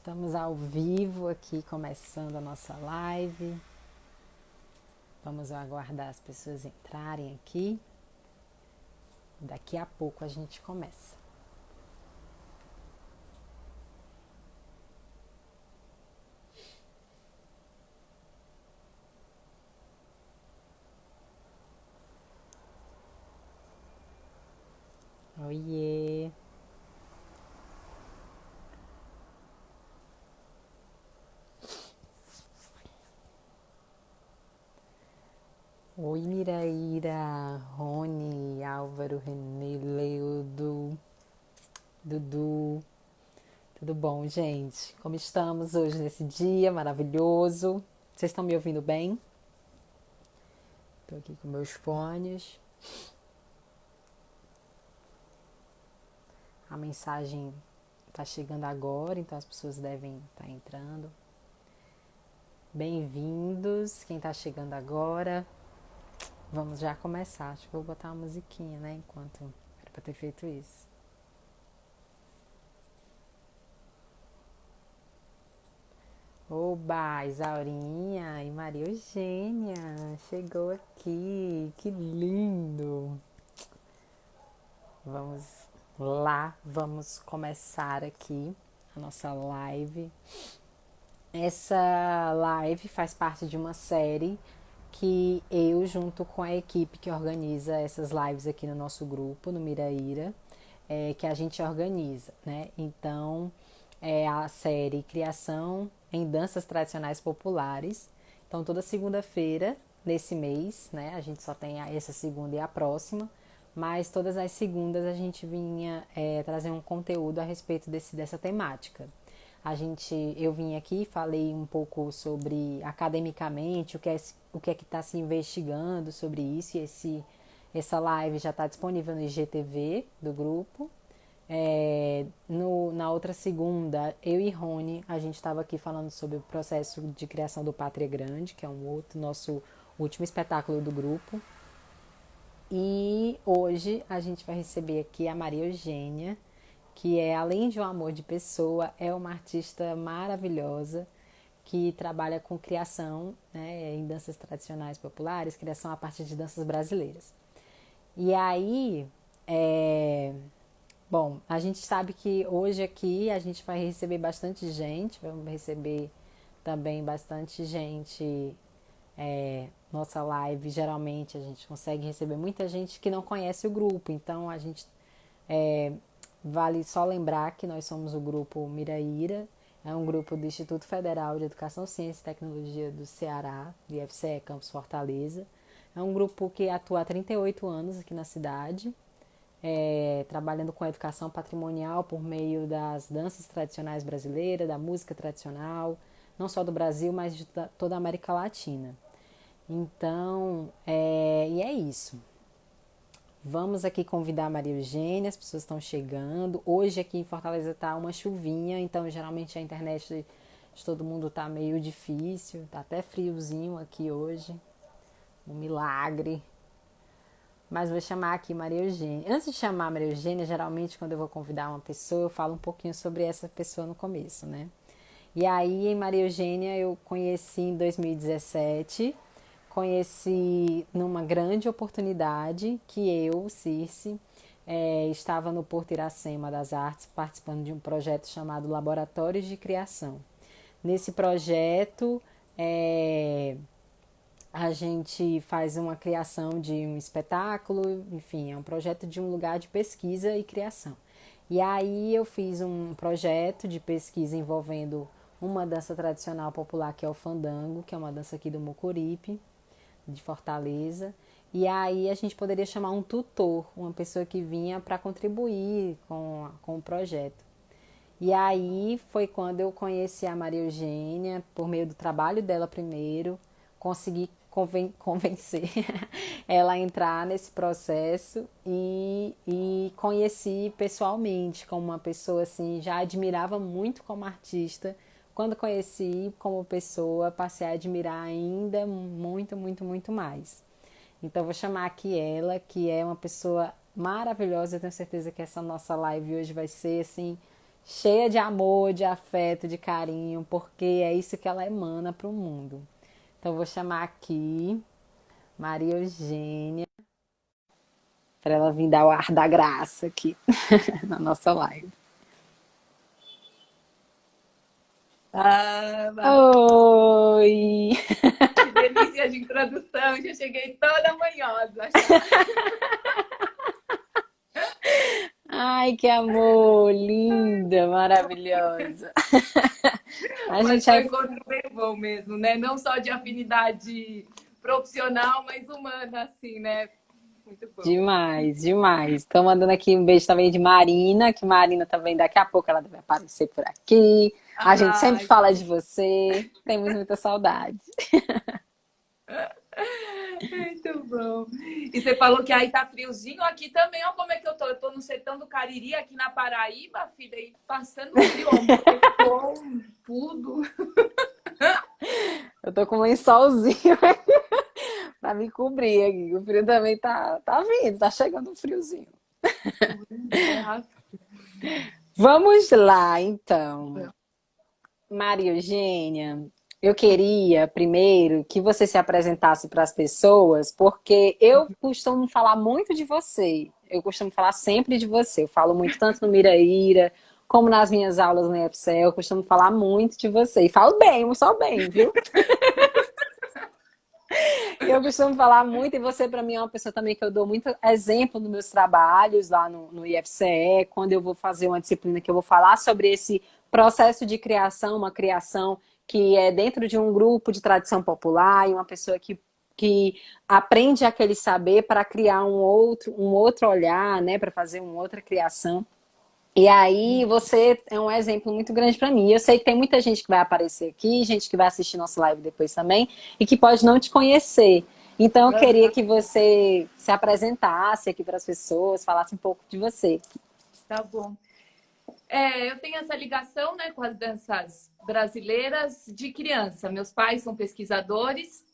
Estamos ao vivo aqui, começando a nossa live. Vamos aguardar as pessoas entrarem aqui. Daqui a pouco a gente começa. Oiê! Oi, Miraíra, Rony, Álvaro, Renê, Leudo, Dudu. Tudo bom, gente? Como estamos hoje nesse dia maravilhoso? Vocês estão me ouvindo bem? Estou aqui com meus fones. A mensagem está chegando agora, então as pessoas devem estar entrando. Bem-vindos, quem está chegando agora. Vamos já começar. Acho que vou botar uma musiquinha, né? Enquanto era para ter feito isso. Oba, Isaurinha e Maria Eugênia chegou aqui. Que lindo! Vamos lá, vamos começar aqui a nossa live. Essa live faz parte de uma série que eu, junto com a equipe que organiza essas lives aqui no nosso grupo, no Miraíra, que a gente organiza, né? Então, é a série Criação em Danças Tradicionais Populares. Então, toda segunda-feira nesse mês, né? A gente só tem essa segunda e a próxima, mas todas as segundas a gente vinha trazer um conteúdo a respeito dessa temática. Eu vim aqui, falei um pouco sobre academicamente o que está se investigando sobre isso, e essa live já está disponível no IGTV do grupo. Na outra segunda, eu e Rony, a gente estava aqui falando sobre o processo de criação do Pátria Grande, que é um outro nosso último espetáculo do grupo. E hoje a gente vai receber aqui a Maria Eugênia, que além de um amor de pessoa, é uma artista maravilhosa que trabalha com criação, né, em danças tradicionais populares, criação a partir de danças brasileiras. E aí, bom, a gente sabe que hoje aqui a gente vai receber bastante gente, vamos receber também bastante gente. Nossa live, geralmente a gente consegue receber muita gente que não conhece o grupo, então a gente vale só lembrar que nós somos o grupo Miraíra, é um grupo do Instituto Federal de Educação, Ciência e Tecnologia do Ceará, do IFCE Campus Fortaleza. É um grupo que atua há 38 anos aqui na cidade, trabalhando com a educação patrimonial por meio das danças tradicionais brasileiras, da música tradicional, não só do Brasil, mas de toda a América Latina. Então, e é isso. Vamos aqui convidar a Maria Eugênia, as pessoas estão chegando. Hoje aqui em Fortaleza está uma chuvinha, então geralmente a internet de todo mundo está meio difícil, está até friozinho aqui hoje, um milagre. Mas vou chamar aqui Maria Eugênia. Antes de chamar a Maria Eugênia, geralmente quando eu vou convidar uma pessoa, eu falo um pouquinho sobre essa pessoa no começo, né? E aí, em Maria Eugênia, eu conheci em 2017, conheci numa grande oportunidade que eu, Circe, estava no Porto Iracema das Artes, participando de um projeto chamado Laboratórios de Criação. Nesse projeto, a gente faz uma criação de um espetáculo, enfim, é um projeto de um lugar de pesquisa e criação. E aí eu fiz um projeto de pesquisa envolvendo uma dança tradicional popular que é o fandango, que é uma dança aqui do Mucuripe, de Fortaleza. E aí a gente poderia chamar um tutor, uma pessoa que vinha para contribuir com o projeto. E aí foi quando eu conheci a Maria Eugênia, por meio do trabalho dela primeiro, consegui convencer ela a entrar nesse processo e conheci pessoalmente como uma pessoa assim, já admirava muito como artista. Quando conheci como pessoa, passei a admirar ainda muito, muito, muito mais. Então vou chamar aqui ela, que é uma pessoa maravilhosa. Eu tenho certeza que essa nossa live hoje vai ser assim cheia de amor, de afeto, de carinho, porque é isso que ela emana para o mundo. Então, eu vou chamar aqui Maria Eugênia, para ela vir dar o ar da graça aqui na nossa live. Ah, Oi! que delícia de introdução, já cheguei toda manhosa. Já. Ai, que amor! Linda, maravilhosa. A Mas gente foi é um encontro bem bom mesmo, né? Não só de afinidade profissional, mas humana, assim, né? Muito bom. demais, demais. Estou mandando aqui um beijo também de Marina, que Marina também daqui a pouco ela deve aparecer por aqui. A gente sempre Ai, fala de você, temos muita saudade. muito bom. E você falou que aí tá friozinho, aqui também, ó como é que eu tô. Eu tô no sertão do Cariri, aqui na Paraíba, filha, aí passando frio, ó, moletom, tudo. Eu tô com um lençolzinho para me cobrir aqui. O frio também tá vindo, tá chegando um friozinho. É, Vamos lá, então. Maria Eugênia, eu queria primeiro que você se apresentasse para as pessoas, porque eu costumo falar muito de você. Eu costumo falar sempre de você. Eu falo muito tanto no Miraíra, como nas minhas aulas no Excel. Eu costumo falar muito de você. E falo bem, só bem, viu? Eu costumo falar muito, e você, para mim, é uma pessoa também que eu dou muito exemplo nos meus trabalhos lá no IFCE, quando eu vou fazer uma disciplina que eu vou falar sobre esse processo de criação, uma criação que é dentro de um grupo de tradição popular, e uma pessoa que aprende aquele saber para criar um outro olhar, né, para fazer uma outra criação. E aí você é um exemplo muito grande para mim. Eu sei que tem muita gente que vai aparecer aqui, gente que vai assistir nossa live depois também, e que pode não te conhecer. Então eu queria que você se apresentasse aqui para as pessoas, falasse um pouco de você. tá bom. Eu tenho essa ligação, né, com as danças brasileiras de criança. Meus pais são pesquisadores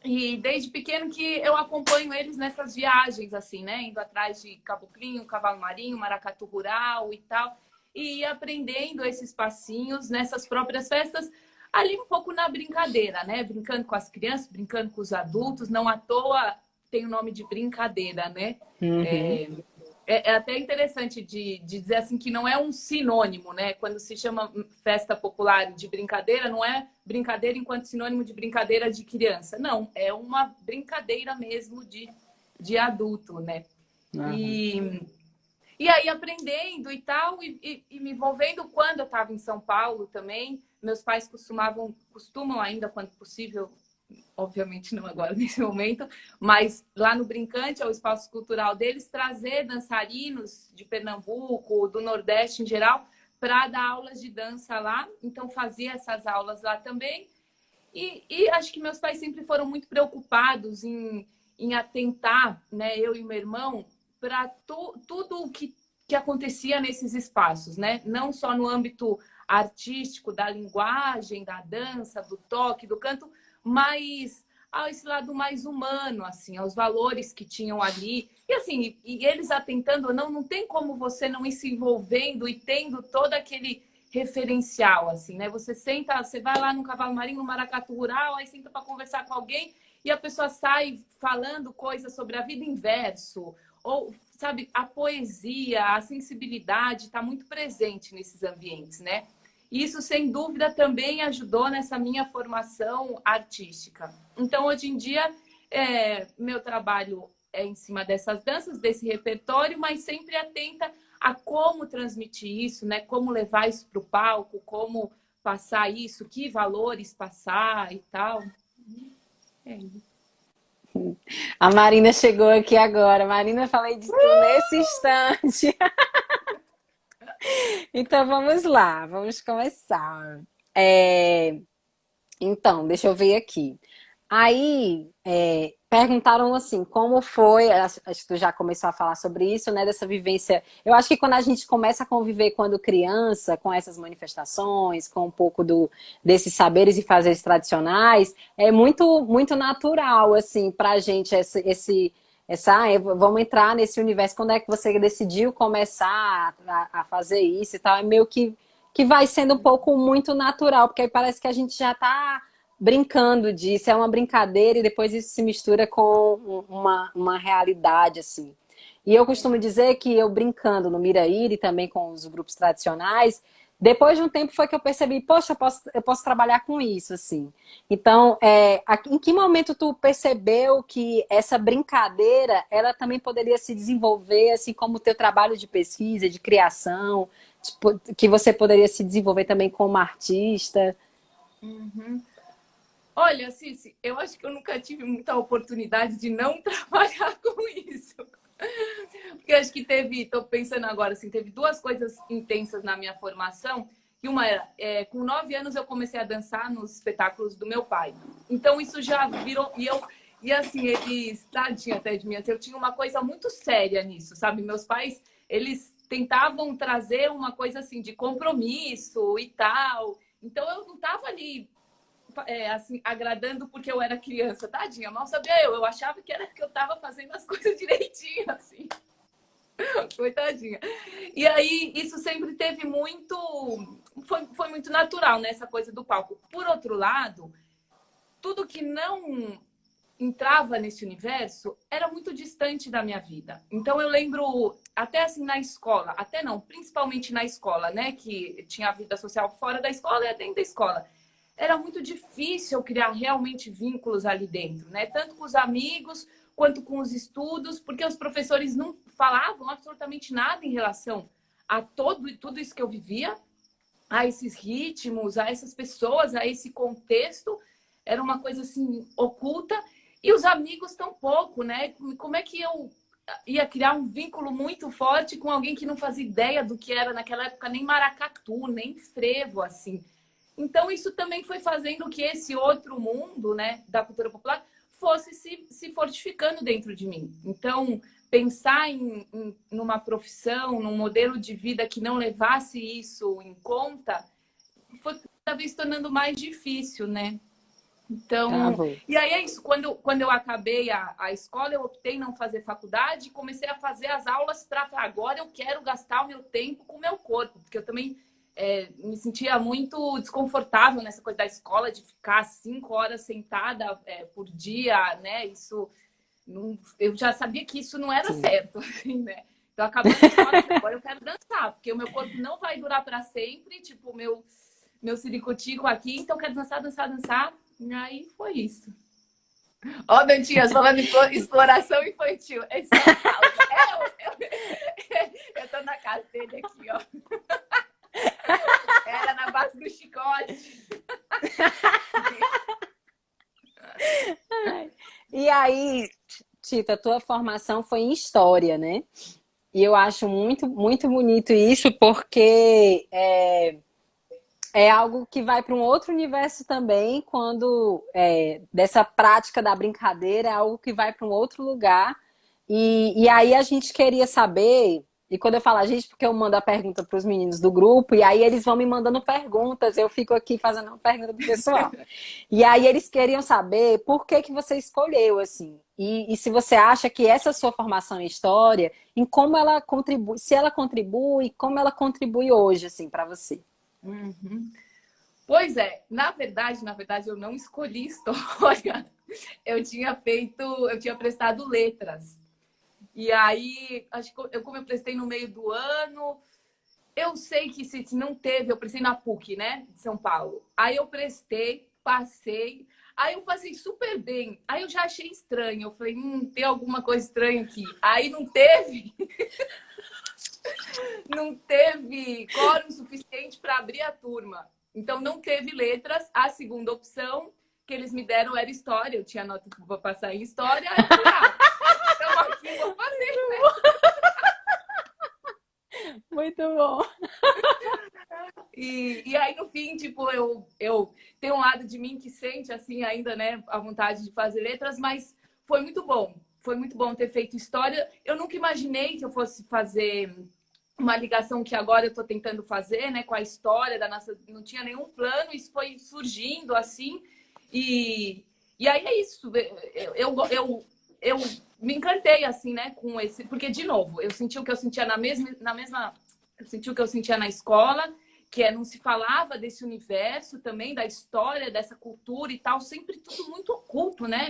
e desde pequeno que eu acompanho eles nessas viagens, assim, né, indo atrás de caboclinho, cavalo marinho, maracatu rural e tal, e aprendendo esses passinhos nessas próprias festas, ali um pouco na brincadeira, né, brincando com as crianças, brincando com os adultos, não à toa tem o nome de brincadeira, né? Uhum. É, é até interessante de dizer assim que não é um sinônimo, né? Quando se chama festa popular de brincadeira, não é brincadeira enquanto sinônimo de brincadeira de criança. Não, é uma brincadeira mesmo de adulto, né? Uhum. E, e aí aprendendo e tal, e me envolvendo quando eu estava em São Paulo também. Meus pais costumam ainda, quando possível, obviamente não agora nesse momento, mas lá no Brincante, é o espaço cultural deles, trazer dançarinos de Pernambuco, do Nordeste em geral, para dar aulas de dança lá. Então fazia essas aulas lá também. E acho que meus pais sempre foram muito preocupados em atentar, né, eu e meu irmão, para tudo o que acontecia nesses espaços, né? Não só no âmbito artístico, da linguagem, da dança, do toque, do canto, mas a esse lado mais humano, assim, aos valores que tinham ali. E assim, e eles atentando ou não, não tem como você não ir se envolvendo e tendo todo aquele referencial, assim, né? Você senta, você vai lá no cavalo marinho, no maracatu rural, aí senta para conversar com alguém e a pessoa sai falando coisas sobre a vida em verso, ou, sabe, a poesia, a sensibilidade está muito presente nesses ambientes, né? E isso, sem dúvida, também ajudou nessa minha formação artística. Então, hoje em dia, meu trabalho é em cima dessas danças, desse repertório, mas sempre atenta a como transmitir isso, né? Como levar isso para o palco, como passar isso, que valores passar e tal. É isso. A Marina chegou aqui agora. Marina, falei de tu nesse instante. Então vamos lá, vamos começar. É, Então, deixa eu ver aqui. Aí, perguntaram assim, como foi, acho que tu já começou a falar sobre isso, né, dessa vivência. Eu acho que quando a gente começa a conviver quando criança, com essas manifestações, com um pouco desses saberes e fazeres tradicionais, é muito, muito natural, assim, pra gente vamos entrar nesse universo, quando é que você decidiu começar a fazer isso e tal, é meio que vai sendo um pouco muito natural, porque aí parece que a gente já está brincando disso, é uma brincadeira e depois isso se mistura com uma realidade, assim. E eu costumo dizer que eu brincando no Miraíra e também com os grupos tradicionais, depois de um tempo foi que eu percebi, poxa, eu posso trabalhar com isso, assim. Então, em que momento tu percebeu que essa brincadeira, ela também poderia se desenvolver, assim como o teu trabalho de pesquisa, de criação, tipo, que você poderia se desenvolver também como artista? Uhum. Olha, Cici, eu acho que eu nunca tive muita oportunidade de não trabalhar com isso. Porque acho que tô pensando agora, assim, teve duas coisas intensas na minha formação. E uma era, com 9 anos eu comecei a dançar nos espetáculos do meu pai. Então isso já virou, e assim, eles, tadinha até de mim, assim, eu tinha uma coisa muito séria nisso, sabe? Meus pais, eles tentavam trazer uma coisa assim de compromisso e tal. Então eu não tava ali assim, agradando porque eu era criança, tadinha, mal sabia eu achava que era porque eu tava fazendo as coisas direitinho, assim. Coitadinha. E aí, isso sempre teve muito. Foi muito natural nessa coisa do palco. Por outro lado, tudo que não entrava nesse universo era muito distante da minha vida. Então, eu lembro, até assim na escola, até não, principalmente na escola, né? Que tinha a vida social fora da escola e dentro da escola. Era muito difícil eu criar realmente vínculos ali dentro, né? Tanto com os amigos quanto com os estudos, porque os professores não falavam absolutamente nada em relação a tudo isso que eu vivia, a esses ritmos, a essas pessoas, a esse contexto. Era uma coisa assim oculta. E os amigos tão pouco, né? Como é que eu ia criar um vínculo muito forte com alguém que não fazia ideia do que era naquela época, nem maracatu, nem frevo, assim. Então, isso também foi fazendo que esse outro mundo, né, da cultura popular fosse se fortificando dentro de mim. Então, pensar numa profissão, num modelo de vida que não levasse isso em conta, foi cada vez tornando mais difícil, né? Então, Travou. e aí é isso. Quando eu acabei a escola, eu optei em não fazer faculdade e comecei a fazer as aulas para agora eu quero gastar o meu tempo com o meu corpo, porque eu também me sentia muito desconfortável nessa coisa da escola, de ficar 5 horas sentada por dia, né? Isso, não, eu já sabia que isso não era Sim. certo, assim, né? Então, acabando a escola, agora eu quero dançar, porque o meu corpo não vai durar para sempre, tipo, o meu ciricutico aqui, então eu quero dançar, dançar, dançar. E aí foi isso. Ó, Dantinhas, falando em exploração infantil. É em São Paulo. Eu tô na casa dele aqui, ó. Era na base do chicote. E aí, Tita, a tua formação foi em história, né? E eu acho muito, muito bonito isso, porque é algo que vai para um outro universo também, quando dessa prática da brincadeira, é algo que vai para um outro lugar. E aí a gente queria saber, e quando eu falo a gente, porque eu mando a pergunta para os meninos do grupo, e aí eles vão me mandando perguntas, eu fico aqui fazendo uma pergunta pro pessoal. E aí eles queriam saber por que que você escolheu, assim, e se você acha que essa sua formação em história, em como ela contribui, se ela contribui, como ela contribui hoje, assim, para você. Uhum. Pois é, na verdade, eu não escolhi história. Eu tinha prestado letras. E aí, acho que como eu prestei no meio do ano, eu sei que se não teve, eu prestei na PUC, né, de São Paulo. Aí eu prestei, passei. Aí eu passei super bem. Aí eu já achei estranho. Eu falei, tem alguma coisa estranha aqui. Aí não teve quórum suficiente para abrir a turma. Então não teve letras. A segunda opção que eles me deram era história. Eu tinha nota para passar em história. Aí eu falei, então aqui vou fazer. Muito bom. E aí, no fim, tipo, eu tenho um lado de mim que sente, assim, ainda, né, a vontade de fazer letras, mas foi muito bom. Foi muito bom ter feito história. Eu nunca imaginei que eu fosse fazer uma ligação que agora eu estou tentando fazer, né, com a história da nossa. Não tinha nenhum plano, isso foi surgindo assim. E aí é isso. Eu me encantei, assim, né, com esse... Porque, de novo, eu senti o que eu sentia eu senti o que eu sentia na escola, que não se falava desse universo também, da história, dessa cultura e tal, sempre tudo muito oculto, né?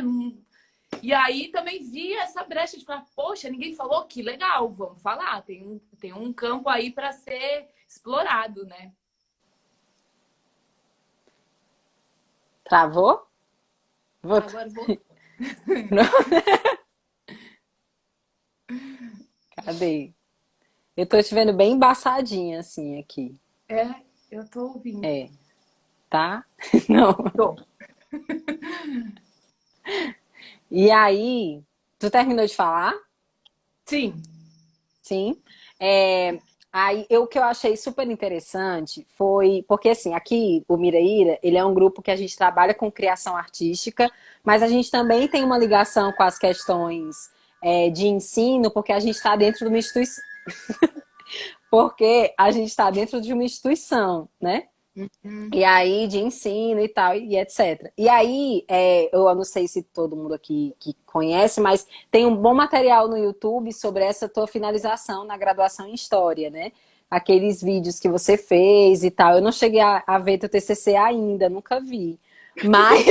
E aí também vi essa brecha de falar, poxa, ninguém falou, que legal, vamos falar, tem um campo aí para ser explorado, né? Travou? Voltou. Agora vou... Cadê? Eu tô te vendo bem embaçadinha, assim, aqui. Eu tô ouvindo. É, tá? Não. Tô. E aí, tu terminou de falar? Sim. Sim. Aí, o que eu achei super interessante foi... Porque, assim, aqui, o Miraíra, ele é um grupo que a gente trabalha com criação artística, mas a gente também tem uma ligação com as questões de ensino, porque a gente está dentro de uma instituição... porque a gente está dentro de uma instituição, né? Uhum. E aí, de ensino e tal, e etc. E aí, eu não sei se todo mundo aqui que conhece, mas tem um bom material no YouTube sobre essa tua finalização na graduação em História, né? Aqueles vídeos que você fez e tal. Eu não cheguei a ver teu TCC ainda, nunca vi. Mas...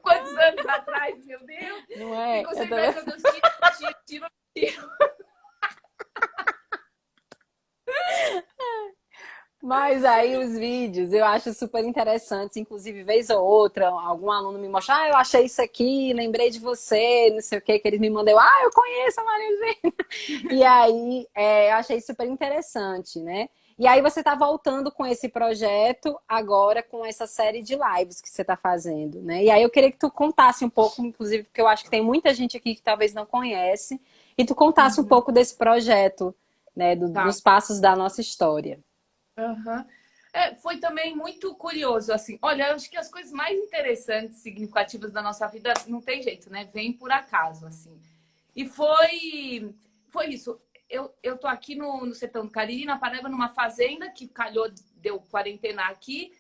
Quantos anos atrás, meu Deus? Não é? Fico Eu sempre também... achando os tiro. Mas aí os vídeos eu acho super interessantes, inclusive vez ou outra, algum aluno me mostra, eu achei isso aqui, lembrei de você, não sei o que eles me mandam, eu conheço a Maria Eugênia. E aí eu achei super interessante, né? E aí você está voltando com esse projeto agora com essa série de lives que você está fazendo, né? E aí eu queria que tu contasse um pouco, inclusive, porque eu acho que tem muita gente aqui que talvez não conhece, e tu contasse um pouco desse projeto, né? Tá. Dos passos da nossa história. Uhum. Foi também muito curioso, assim. Olha, eu acho que as coisas mais interessantes, significativas da nossa vida, não tem jeito, né? Vem por acaso, assim. E foi isso. Eu tô aqui no sertão do Cariri, na Paraíba, numa fazenda que calhou, deu quarentena aqui.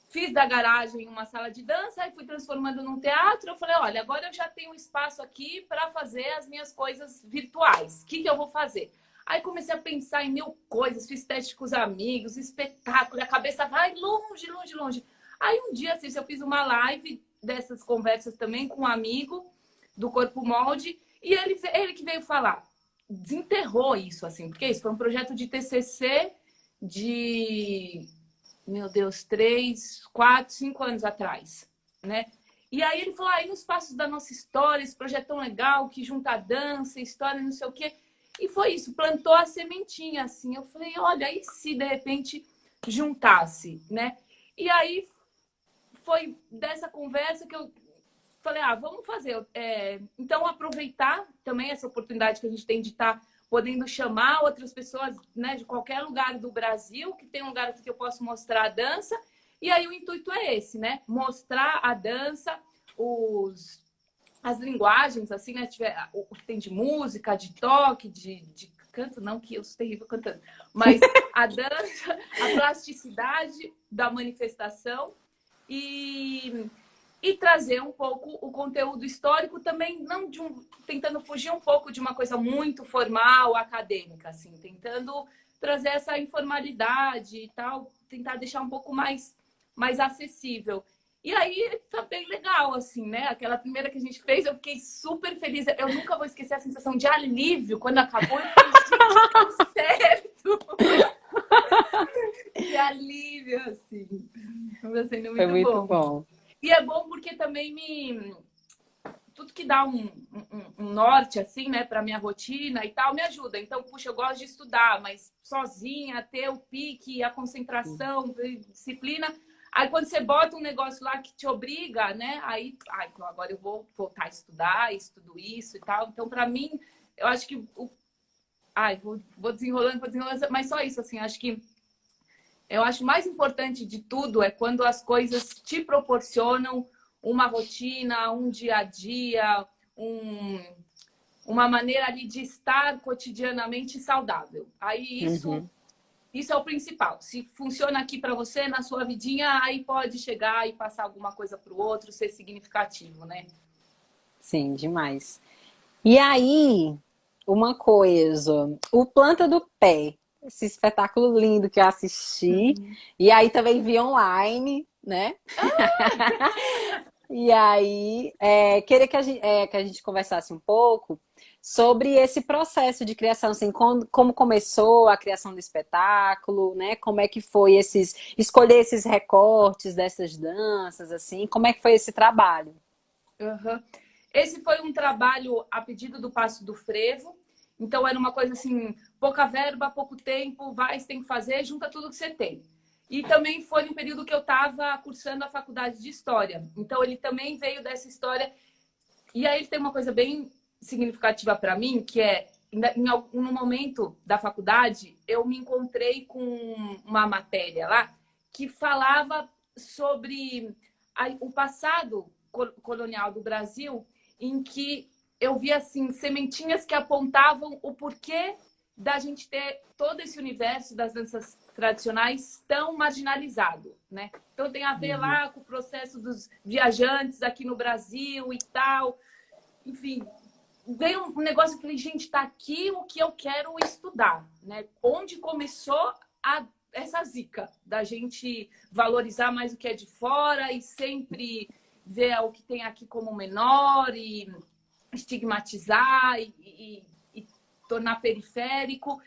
Fiz da garagem uma sala de dança e fui transformando num teatro. Eu falei, olha, agora eu já tenho um espaço aqui para fazer as minhas coisas virtuais. O que eu vou fazer? Aí comecei a pensar em mil coisas, fiz teste com os amigos, espetáculo, a cabeça vai longe, longe, longe. Aí um dia, assim, eu fiz uma live dessas conversas também com um amigo do Corpo Molde e ele que veio falar, desenterrou isso, assim, porque isso foi um projeto de TCC de, meu Deus, 3, 4, 5 anos atrás, né? E aí ele falou, aí nos passos da nossa história, esse projeto tão legal, que junta dança, história, não sei o quê. E foi isso, plantou a sementinha, assim. Eu falei, olha, e se de repente juntasse, né? E aí foi dessa conversa que eu falei, vamos fazer. Então, aproveitar também essa oportunidade que a gente tem de estar podendo chamar outras pessoas, né, de qualquer lugar do Brasil, que tem um lugar aqui que eu posso mostrar a dança. E aí o intuito é esse, né? Mostrar a dança, as linguagens, assim, né? O que tem de música, de toque, de canto, não que eu sou terrível cantando, mas a dança, a plasticidade da manifestação e trazer um pouco o conteúdo histórico também, não tentando fugir um pouco de uma coisa muito formal, acadêmica, assim, tentando trazer essa informalidade e tal, tentar deixar um pouco mais acessível. E aí tá bem legal, assim, né? Aquela primeira que a gente fez, eu fiquei super feliz. Eu nunca vou esquecer a sensação de alívio quando acabou. Eu fiquei, gente, deu certo! Que alívio, assim. Tá sendo Foi muito muito bom. bom. E é bom porque também tudo que dá um norte, assim, né, para minha rotina e tal, me ajuda. Então, puxa, eu gosto de estudar, mas sozinha, ter o pique, a concentração, disciplina. Aí, quando você bota um negócio lá que te obriga, né, aí, então agora eu vou voltar a estudar, estudo isso e tal. Então, para mim, eu acho que vou desenrolando, mas só isso, assim, acho que eu acho mais importante de tudo é quando as coisas te proporcionam uma rotina, um dia a dia, uma maneira ali de estar cotidianamente saudável. Aí isso é o principal. Se funciona aqui para você, na sua vidinha, aí pode chegar e passar alguma coisa para o outro, ser significativo, né? Sim, demais. E aí, uma coisa, o Planta do Pé, esse espetáculo lindo que eu assisti, Uhum. e aí também vi online, né? E aí, queria que a gente conversasse um pouco sobre esse processo de criação, assim, como começou a criação do espetáculo, né? Como é que foi escolher esses recortes dessas danças, assim, como é que foi esse trabalho? Aham. Esse foi um trabalho a pedido do Passo do Frevo. Então, era uma coisa assim, pouca verba, pouco tempo, vai, você tem que fazer, junta tudo que você tem. E também foi um período que eu estava cursando a faculdade de História. Então, ele também veio dessa história. E aí, ele tem uma coisa bem significativa para mim, que é, no momento da faculdade, eu me encontrei com uma matéria lá que falava sobre o passado colonial do Brasil, em que eu vi assim sementinhas que apontavam o porquê da gente ter todo esse universo das danças tradicionais tão marginalizado, né? Então tem a ver Uhum. lá com o processo dos viajantes aqui no Brasil e tal. Enfim, veio um negócio que eu falei, gente, tá aqui o que eu quero estudar, né? Onde começou essa zica da gente valorizar mais o que é de fora e sempre ver o que tem aqui como menor e estigmatizar e tornar periférico.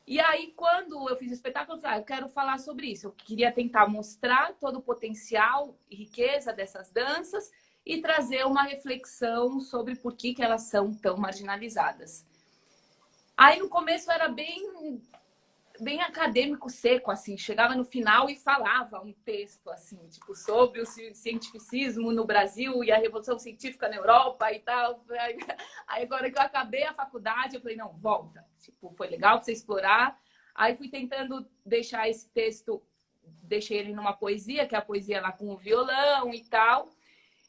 E aí, quando eu fiz o espetáculo, eu falei, eu quero falar sobre isso. Eu queria tentar mostrar todo o potencial e riqueza dessas danças e trazer uma reflexão sobre por que elas são tão marginalizadas. Aí, no começo, era bem acadêmico seco, assim, chegava no final e falava um texto, assim, tipo, sobre o cientificismo no Brasil e a Revolução Científica na Europa e tal. Aí agora que eu acabei a faculdade, eu falei, não, volta. Tipo, foi legal pra você explorar. Aí fui tentando deixar esse texto, deixei ele numa poesia, que é a poesia lá com o violão e tal.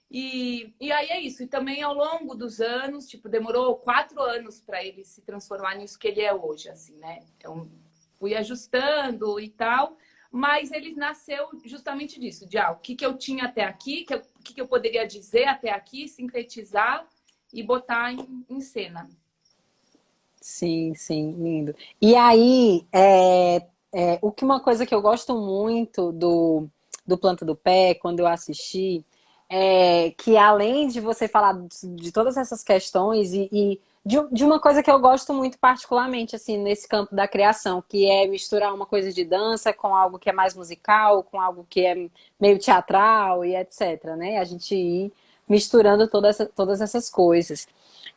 E aí é isso. E também ao longo dos anos, tipo, demorou 4 anos para ele se transformar nisso que ele é hoje, assim, né? Então, fui ajustando e tal, mas ele nasceu justamente disso, de o que eu tinha até aqui, o que eu poderia dizer até aqui, sintetizar e botar em cena. Sim, sim, lindo. E aí, uma coisa que eu gosto muito do Planta do Pé, quando eu assisti, é que além de você falar de todas essas questões de uma coisa que eu gosto muito particularmente, assim, nesse campo da criação, que é misturar uma coisa de dança com algo que é mais musical, com algo que é meio teatral e etc, né? A gente ir misturando todas essas coisas.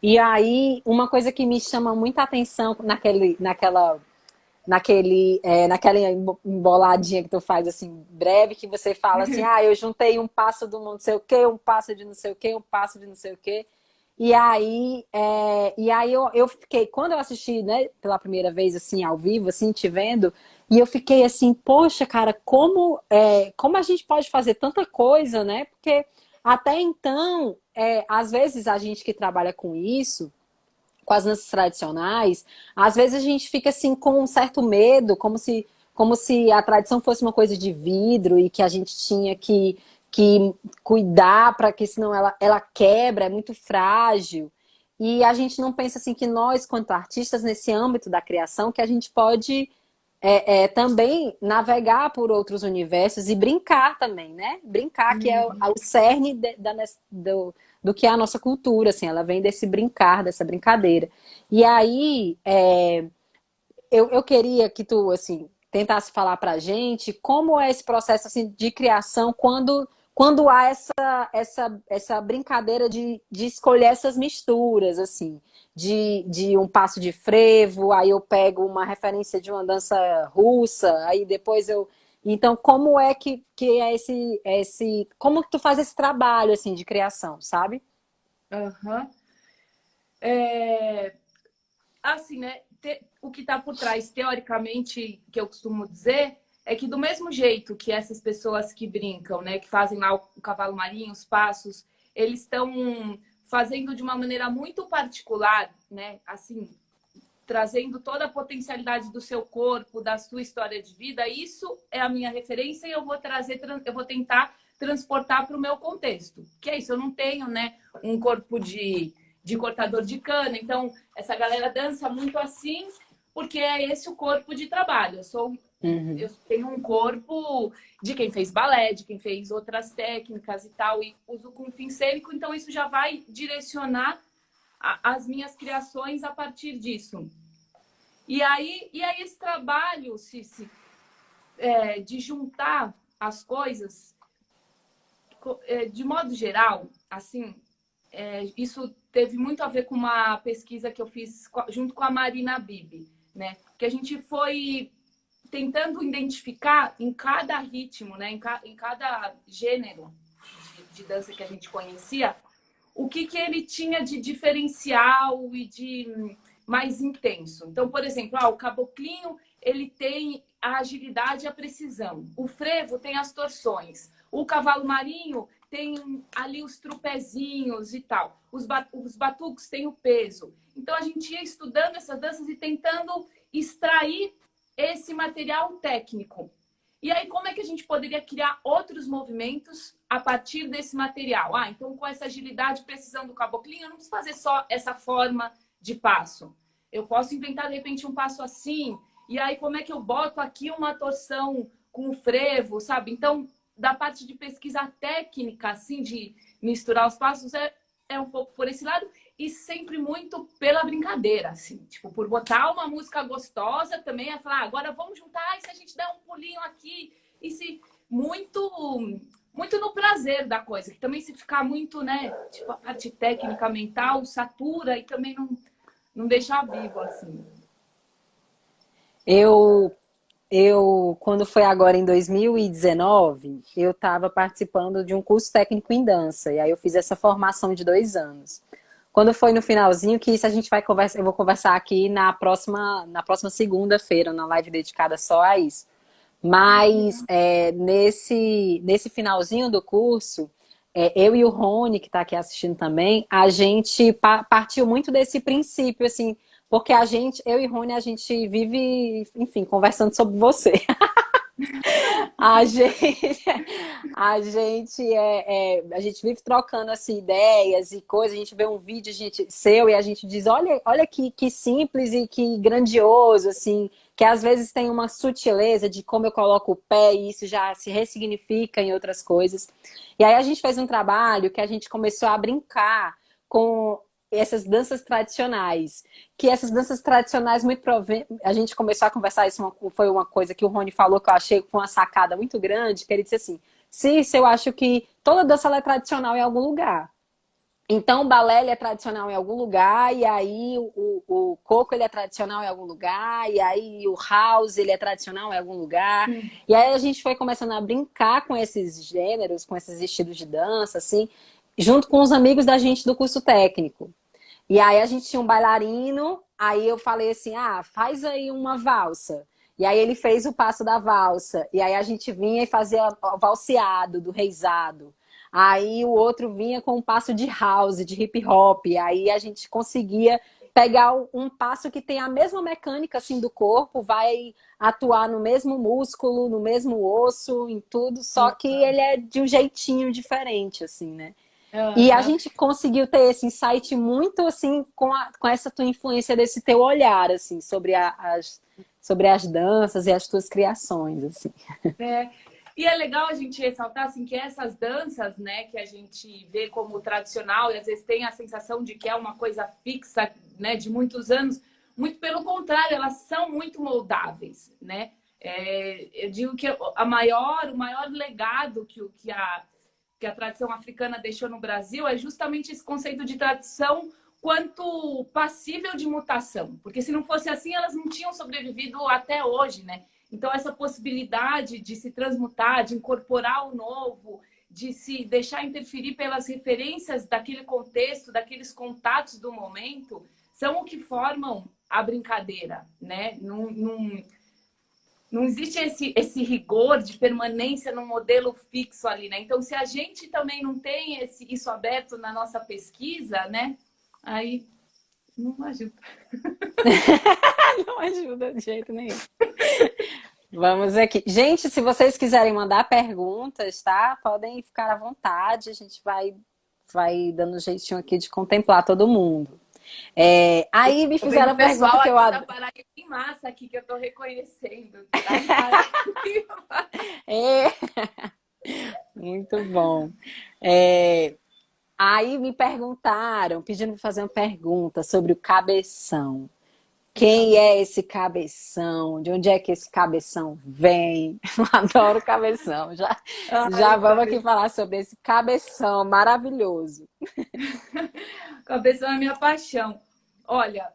E aí, uma coisa que me chama muita atenção naquela emboladinha que tu faz assim, breve, que você fala assim, eu juntei um passo do não sei o quê, um passo de não sei o quê, um passo de não sei o quê. E aí eu fiquei, quando eu assisti, né, pela primeira vez, assim, ao vivo, assim, te vendo, e eu fiquei assim, poxa, cara, como a gente pode fazer tanta coisa, né? Porque até então, às vezes a gente que trabalha com isso, com as danças tradicionais, às vezes a gente fica assim com um certo medo, como se a tradição fosse uma coisa de vidro e que a gente tinha que cuidar para que senão ela quebra, é muito frágil. E a gente não pensa assim que nós, quanto artistas, nesse âmbito da criação, que a gente pode também navegar por outros universos e brincar também, né? Brincar, que é o cerne do que é a nossa cultura, assim, ela vem desse brincar, dessa brincadeira. E aí, eu queria que tu, assim, tentasse falar pra gente como é esse processo, assim, de criação quando há essa brincadeira de escolher essas misturas, assim, de um passo de frevo, aí eu pego uma referência de uma dança russa, aí depois eu. Então, como é que é como que tu faz esse trabalho, assim, de criação, sabe? Uhum. É, assim, né? O que está por trás, teoricamente, que eu costumo dizer, é que do mesmo jeito que essas pessoas que brincam, né, que fazem lá o cavalo marinho, os passos, eles estão fazendo de uma maneira muito particular, né? Assim, trazendo toda a potencialidade do seu corpo, da sua história de vida. Isso é a minha referência e eu vou tentar transportar para o meu contexto. Que é isso, eu não tenho, né, um corpo de cortador de cana. Então, essa galera dança muito assim, porque é esse o corpo de trabalho. Eu tenho um corpo de quem fez balé, de quem fez outras técnicas e tal, e uso com fim cênico, então isso já vai direcionar as minhas criações a partir disso. E aí esse trabalho de juntar as coisas, de modo geral, assim, isso teve muito a ver com uma pesquisa que eu fiz junto com a Marina Bibi, né? Que a gente foi tentando identificar em cada ritmo, né? Em cada gênero de dança que a gente conhecia, o que ele tinha de diferencial e de mais intenso. Então, por exemplo, o caboclinho, ele tem a agilidade e a precisão. O frevo tem as torções. O cavalo marinho tem ali os trupezinhos e tal. Os batucos têm o peso. Então, a gente ia estudando essas danças e tentando extrair esse material técnico. E aí, como é que a gente poderia criar outros movimentos a partir desse material? Então, com essa agilidade e precisão do caboclinho, eu não preciso fazer só essa forma de passo. Eu posso inventar, de repente, um passo assim. E aí, como é que eu boto aqui uma torção com o frevo, sabe? Então, da parte de pesquisa técnica, assim, de misturar os passos, é um pouco por esse lado. E sempre muito pela brincadeira, assim. Tipo, por botar uma música gostosa também, é falar, agora vamos juntar, e se a gente der um pulinho aqui? E se... Muito no prazer da coisa, que também se ficar muito, né? Tipo, a parte técnica, mental, satura e também não deixar vivo, assim. Quando foi agora em 2019, eu estava participando de um curso técnico em dança. E aí eu fiz essa formação de 2 anos. Quando foi no finalzinho, que isso a gente vai conversar, eu vou conversar aqui na próxima segunda-feira, na live dedicada só a isso. Mas nesse finalzinho do curso, eu e o Rony, que está aqui assistindo também, a gente partiu muito desse princípio, assim, porque eu e Rony, a gente vive, enfim, conversando sobre você. A gente, a gente vive trocando assim, ideias e coisas, a gente vê um vídeo seu e a gente diz, olha que simples e que grandioso, assim, que às vezes tem uma sutileza de como eu coloco o pé e isso já se ressignifica em outras coisas. E aí a gente fez um trabalho que a gente começou a brincar com essas danças tradicionais, que essas danças tradicionais a gente começou a conversar, isso foi uma coisa que o Rony falou que eu achei com uma sacada muito grande, que ele disse assim, Cícero, eu acho que toda dança ela é tradicional em algum lugar. Então o balé ele é tradicional em algum lugar, e aí o coco ele é tradicional em algum lugar, e aí o house ele é tradicional em algum lugar. E aí a gente foi começando a brincar com esses gêneros, com esses estilos de dança, assim, junto com os amigos da gente do curso técnico. E aí a gente tinha um bailarino, aí eu falei assim, faz aí uma valsa. E aí ele fez o passo da valsa. E aí a gente vinha e fazia o valseado, do reizado. Aí o outro vinha com um passo de house, de hip hop. Aí a gente conseguia pegar um passo que tem a mesma mecânica assim do corpo, vai atuar no mesmo músculo, no mesmo osso, em tudo, só que ele é de um jeitinho diferente, assim, né? E a gente conseguiu ter esse insight muito, assim, com essa tua influência, desse teu olhar, assim, sobre as danças e as tuas criações, assim. E é legal a gente ressaltar, assim, que essas danças, né, que a gente vê como tradicional e às vezes tem a sensação de que é uma coisa fixa, né, de muitos anos, muito pelo contrário, elas são muito moldáveis, né? Eu digo que o maior legado que a tradição africana deixou no Brasil é justamente esse conceito de tradição quanto passível de mutação. Porque se não fosse assim, elas não tinham sobrevivido até hoje, né? Então, essa possibilidade de se transmutar, de incorporar o novo, de se deixar interferir pelas referências daquele contexto, daqueles contatos do momento, são o que formam a brincadeira, né? Não existe esse rigor de permanência num modelo fixo ali, né? Então, se a gente também não tem isso aberto na nossa pesquisa, né? Aí não ajuda. Não ajuda de jeito nenhum. Vamos aqui. Gente, se vocês quiserem mandar perguntas, tá? Podem ficar à vontade. A gente vai vai dando um jeitinho aqui de contemplar todo mundo. Aí me Tô vendo fizeram o a pessoal pergunta que eu aqui da adoro. Paraíba em massa aqui que eu tô reconhecendo. Tá em Paraíba. É, muito bom. É, aí me perguntaram, pedindo para fazer uma pergunta sobre o cabeção. O Quem cabeção. é esse cabeção? De onde é que esse cabeção vem? Eu adoro cabeção. Já Ai, vamos aqui falar sobre esse cabeção maravilhoso. cabeção é minha paixão. Olha,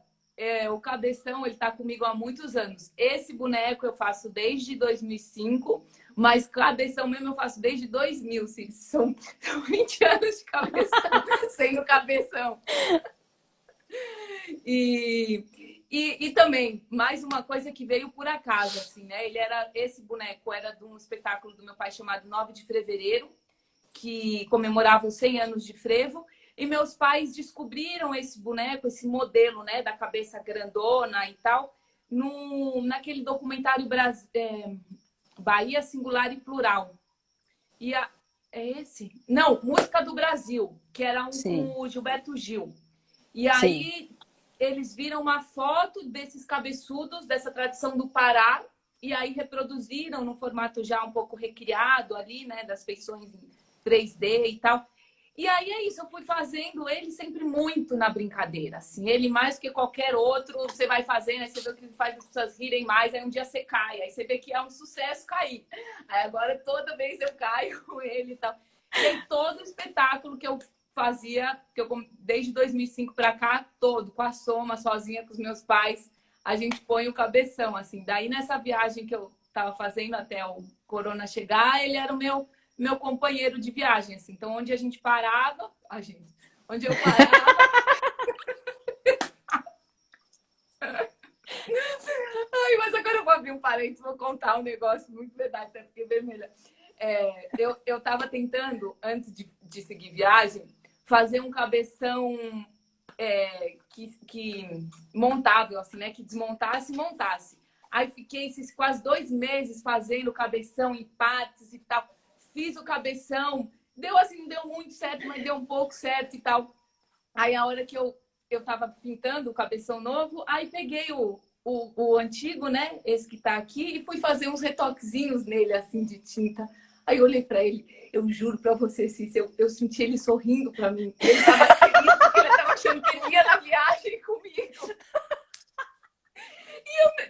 o Cabeção, ele tá comigo há muitos anos. Esse boneco eu faço desde 2005, mas Cabeção mesmo eu faço desde 2000. Sim. São 20 anos de Cabeção, sendo Cabeção. E, e também, mais uma coisa que veio por acaso, assim, né? Esse boneco era de um espetáculo do meu pai chamado 9 de Fevereiro, que comemorava os 100 anos de frevo. E meus pais descobriram esse boneco, esse modelo, né, da cabeça grandona e tal, naquele documentário Bahia Singular e Plural. E é esse? Não, Música do Brasil, que era um Sim, com o Gilberto Gil. E sim, aí eles viram uma foto desses cabeçudos, dessa tradição do Pará, e aí reproduziram no formato já um pouco recriado ali, né, das feições em 3D e tal. E aí é isso, eu fui fazendo ele sempre muito na brincadeira, assim, ele mais que qualquer outro, você vai fazendo, aí você vê o que faz as pessoas rirem mais, aí um dia você cai, aí você vê que é um sucesso cair. Aí agora toda vez eu caio com ele e tal. E aí todo espetáculo que eu fazia, que eu desde 2005 para cá, todo, com a Soma, sozinha com os meus pais, a gente põe o cabeção, assim. Daí nessa viagem que eu estava fazendo até o Corona chegar, ele era o meu companheiro de viagem, assim. Então, onde a gente parava, onde eu parava, ai, mas agora eu vou abrir um parênteses, vou contar um negócio muito verdade, até fiquei vermelha. Eu estava tentando, antes de seguir viagem, fazer um cabeção que montável, assim, né? Que desmontasse e montasse. Aí fiquei esses quase 2 meses fazendo cabeção em partes e tal. Fiz o cabeção, deu assim, não deu muito certo, mas deu um pouco certo e tal. Aí a hora que eu tava pintando o cabeção novo, aí peguei o antigo, né? Esse que tá aqui, e fui fazer uns retoquezinhos nele, assim, de tinta. Aí eu olhei pra ele, eu juro pra você, Cícero, eu senti ele sorrindo pra mim. Ele tava feliz porque ele tava achando que ele ia na viagem comigo.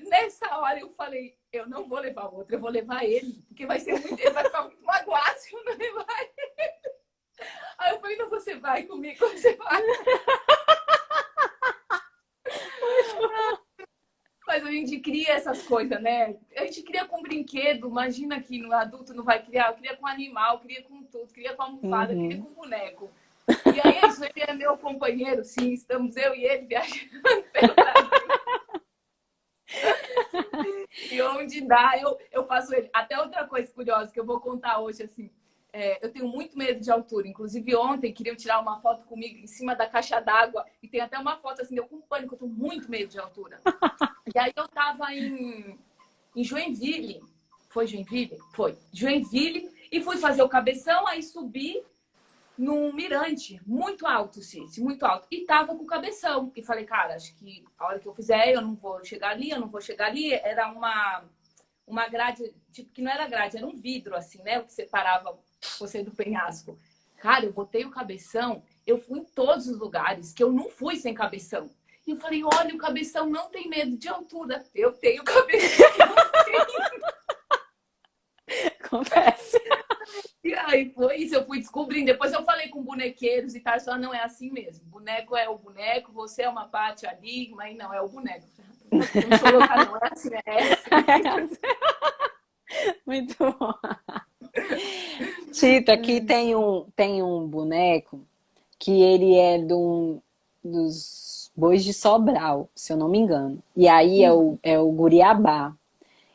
Nessa hora eu falei, eu não vou levar o outro, eu vou levar ele, porque ele vai ficar muito magoado se eu não levar ele. Aí eu falei, não, você vai comigo, você vai. Mas a gente cria essas coisas, né? A gente cria com brinquedo, imagina que no adulto não vai criar. Eu cria com animal, cria com tudo, cria com almofada, cria uhum. com boneco. E aí é isso, ele é meu companheiro, sim, estamos eu e ele viajando pelo Brasil. E onde dá, eu faço ele. Até outra coisa curiosa que eu vou contar hoje, assim. Eu tenho muito medo de altura. Inclusive, ontem queriam tirar uma foto comigo em cima da caixa d'água. E tem até uma foto assim, eu com pânico, eu tenho muito medo de altura. E aí eu tava em Joinville. Foi Joinville? Foi. Joinville. E fui fazer o cabeção, aí subi num mirante muito alto, Cici, muito alto. E tava com o cabeção. E falei, cara, acho que a hora que eu fizer, eu não vou chegar ali, eu não vou chegar ali. Era uma grade, tipo, que não era grade, era um vidro, assim, né? O que separava você do penhasco. Cara, eu botei o cabeção, eu fui em todos os lugares, que eu não fui sem cabeção. E eu falei, olha, o cabeção não tem medo de altura. Eu tenho cabeção. Acontece. E aí foi isso, eu fui descobrindo. Depois eu falei com bonequeiros e tal, só não é assim mesmo. Boneco é o boneco, você é uma parte ali, mas não, é o boneco. Não sou louca, não, é assim, é assim. Muito bom. Tita, aqui tem um boneco que ele é dos Bois de Sobral, se eu não me engano. E aí é o Guriabá.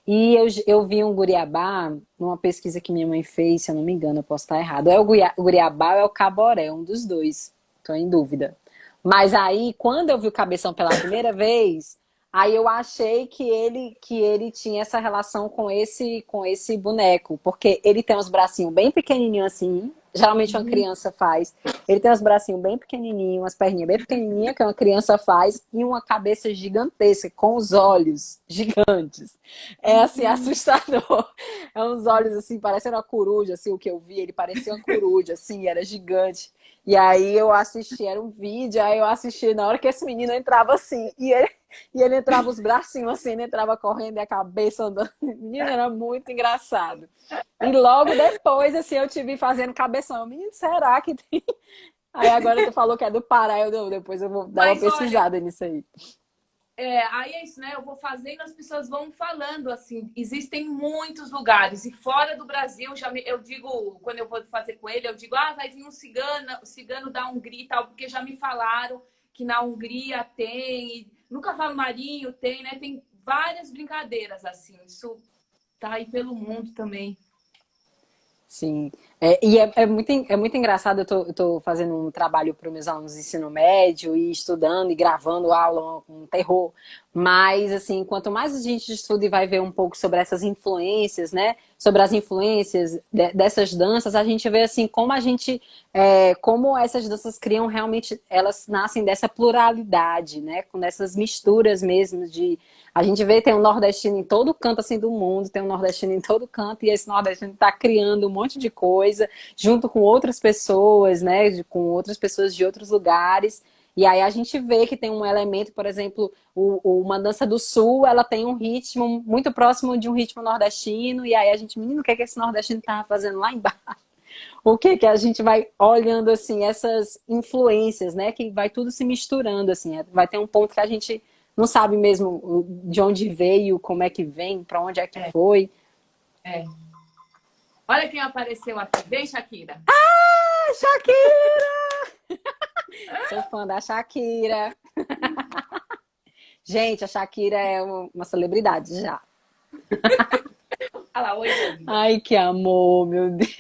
E eu vi um Guriabá numa pesquisa que minha mãe fez, se eu não me engano, eu posso estar errado. É o Guriabá ou é o Caboré, um dos dois. Estou em dúvida. Mas aí, quando eu vi o Cabeção pela primeira vez, aí eu achei que ele tinha essa relação com esse boneco. Porque ele tem uns bracinhos bem pequenininhos assim, geralmente uma criança faz. Ele tem os bracinhos bem pequenininhos, umas perninhas bem pequenininhas, que uma criança faz, e uma cabeça gigantesca, com os olhos gigantes. É assim, assustador. É uns olhos assim, parecendo uma coruja, assim, o que eu vi, ele parecia uma coruja, assim, era gigante. E aí eu assisti, era um vídeo, aí eu assisti na hora que esse menino entrava assim, e ele entrava os bracinhos assim, ele entrava correndo e a cabeça andando. Menino, era muito engraçado. E logo depois, assim, eu te vi fazendo cabeção. Menino, será que tem? Aí agora tu falou que é do Pará, depois eu vou dar uma Mas olha, pesquisada nisso aí. aí é isso, né? Eu vou fazendo, as pessoas vão falando assim. Existem muitos lugares e fora do Brasil, eu digo, quando eu vou fazer com ele, eu digo, vai vir um cigano da Hungria e tal, porque já me falaram que na Hungria tem, no Cavalo Marinho tem, né? Tem várias brincadeiras assim. Isso tá aí pelo mundo também. Sim, é muito engraçado. Eu tô fazendo um trabalho para os meus alunos de ensino médio e estudando e gravando aula com terror. Mas, assim, quanto mais a gente estuda e vai ver um pouco sobre essas influências, né? Sobre as influências dessas danças, a gente vê, assim, como essas danças criam realmente, elas nascem dessa pluralidade, né? Com essas misturas mesmo de. A gente vê, tem um nordestino em todo canto assim do mundo, tem um nordestino em todo canto, e esse nordestino está criando um monte de coisa, junto com outras pessoas, né? Com outras pessoas de outros lugares. E aí a gente vê que tem um elemento, por exemplo, uma dança do sul, ela tem um ritmo muito próximo de um ritmo nordestino, e aí a gente, menino, o que é que esse nordestino estava fazendo lá embaixo? O que que a gente vai olhando assim essas influências, né? Que vai tudo se misturando assim. Vai ter um ponto que a gente não sabe mesmo de onde veio, como é que vem, para onde é que É, foi. é. Olha quem apareceu aqui. Vem, Shakira. Ah, Shakira! Sou fã da Shakira. Gente, a Shakira é uma celebridade já. Olha lá, oi, linda. Ai, que amor, meu Deus.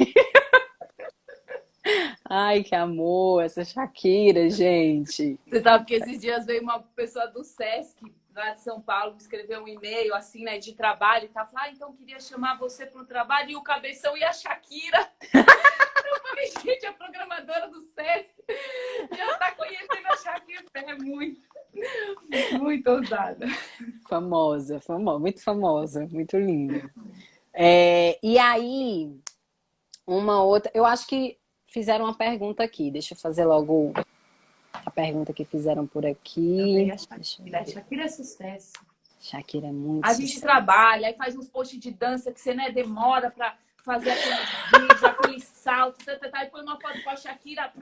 Ai, que amor, essa Shakira, gente. Você sabe que esses dias veio uma pessoa do Sesc, lá de São Paulo, escreveu um e-mail, assim, né, de trabalho e tal. Falou, então queria chamar você para o trabalho e o Cabeção e a Shakira. Eu falei, gente, a programadora do Sesc já tá conhecendo a Shakira. É muito, muito ousada. Famosa, famosa, muito linda. E aí, uma outra. Eu acho que fizeram uma pergunta aqui. Deixa eu fazer logo a pergunta que fizeram por Também aqui. a Deixa eu Shakira. A ver. Shakira é sucesso. Shakira é muito A gente sucesso. trabalha, aí faz uns posts de dança que você, né, demora pra fazer aquele vídeo, aquele salto, e põe uma foto com a Shakira,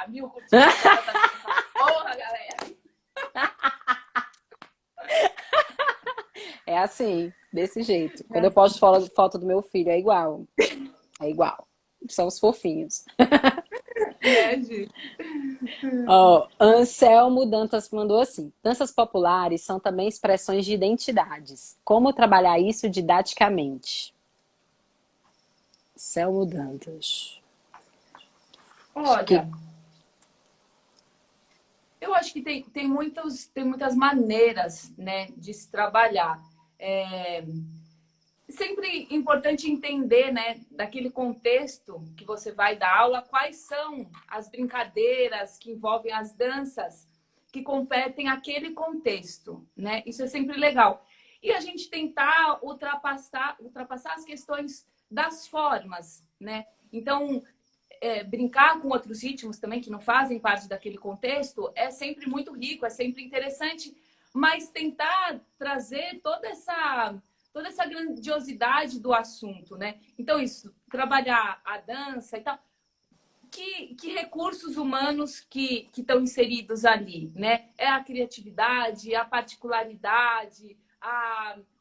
1000 curtidas. Porra, galera! É assim, desse jeito. Quando eu posto foto do meu filho, é igual. É igual. São os fofinhos. É, gente. Ó, Anselmo Dantas mandou assim: danças populares são também expressões de identidades. Como trabalhar isso didaticamente? Anselmo Dantas. Acho que. Olha, eu acho que tem muitas maneiras, né, de se trabalhar. É sempre importante entender, né, daquele contexto que você vai dar aula, quais são as brincadeiras que envolvem as danças que competem aquele contexto, né? Isso é sempre legal. E a gente tentar ultrapassar as questões das formas, né? Então, brincar com outros ritmos também que não fazem parte daquele contexto é sempre muito rico, é sempre interessante, mas tentar trazer toda essa grandiosidade do assunto, né? Então, isso, trabalhar a dança e tal. Que recursos humanos que estão inseridos ali, né? É a criatividade, a particularidade,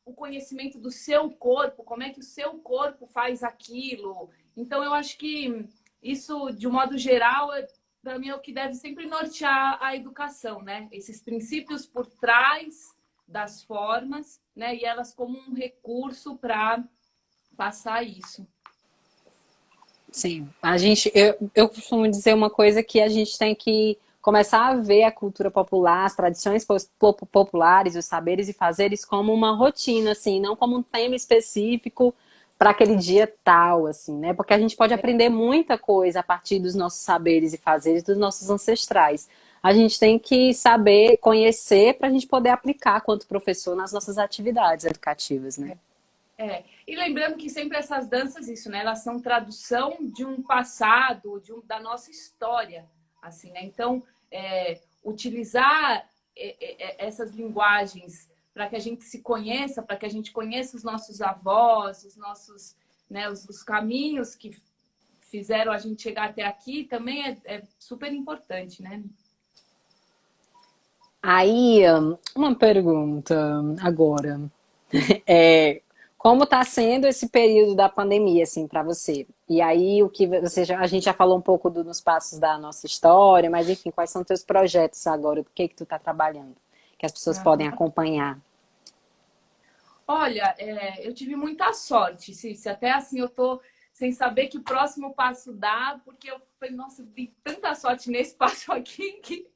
o conhecimento do seu corpo, como é que o seu corpo faz aquilo. Então, eu acho que isso, de um modo geral, para mim, é o que deve sempre nortear a educação, né? Esses princípios por trás das formas, né? E elas como um recurso para passar isso. Sim, eu costumo dizer uma coisa que a gente tem que começar a ver a cultura popular, as tradições populares, os saberes e fazeres como uma rotina, assim, não como um tema específico para aquele dia tal, assim, né? Porque a gente pode aprender muita coisa a partir dos nossos saberes e fazeres dos nossos ancestrais. A gente tem que saber, conhecer, para a gente poder aplicar quanto professor nas nossas atividades educativas, né? E lembrando que sempre essas danças, isso, né? Elas são tradução de um passado, da nossa história, assim, né? Então, utilizar essas linguagens para que a gente se conheça, para que a gente conheça os nossos avós, os nossos, né, os caminhos que fizeram a gente chegar até aqui, também é super importante, né? Aí, uma pergunta agora. É, como está sendo esse período da pandemia, assim, para você? E aí, o que você a gente já falou um pouco nos passos da nossa história, mas enfim, quais são teus projetos agora? O que tu está trabalhando? Que as pessoas podem Aham. acompanhar. Olha, eu tive muita sorte, se até assim eu tô sem saber que próximo passo dá, porque eu falei, nossa, eu dei tanta sorte nesse passo aqui que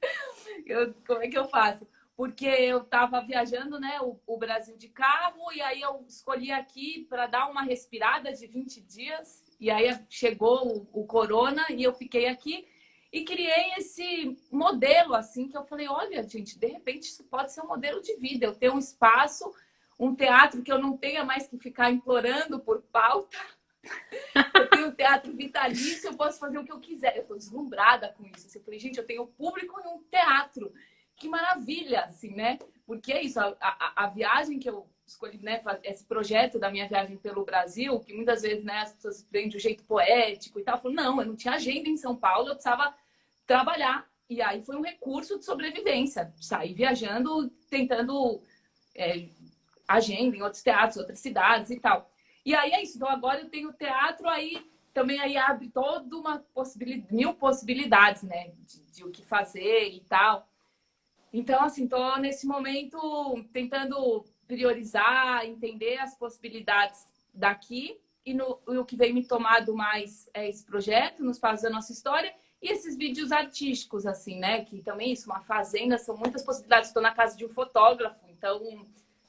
como é que eu faço? Porque eu estava viajando, né, o Brasil de carro, e aí eu escolhi aqui para dar uma respirada de 20 dias, e aí chegou o corona e eu fiquei aqui e criei esse modelo, assim, que eu falei, olha, gente, de repente isso pode ser um modelo de vida, eu ter um espaço, um teatro que eu não tenha mais que ficar implorando por pauta, eu tenho um teatro vitalício, eu posso fazer o que eu quiser. Eu estou deslumbrada com isso. Eu falei, gente, eu tenho público em um teatro. Que maravilha, assim, né? Porque é isso, a viagem que eu escolhi, né, esse projeto da minha viagem pelo Brasil, que muitas vezes, né, as pessoas vêm de um jeito poético e tal, eu falei, não, eu não tinha agenda em São Paulo, eu precisava trabalhar. E aí foi um recurso de sobrevivência, sair viajando, tentando agenda em outros teatros, outras cidades e tal. E aí é isso. Então agora eu tenho teatro, aí também aí abre toda uma possibilidade, mil possibilidades, né? De o que fazer e tal. Então, assim, tô nesse momento tentando priorizar, entender as possibilidades daqui e o que vem me tomado mais é esse projeto, nos passos da nossa história, e esses vídeos artísticos, assim, né? Que também isso, uma fazenda, são muitas possibilidades. Estou na casa de um fotógrafo, então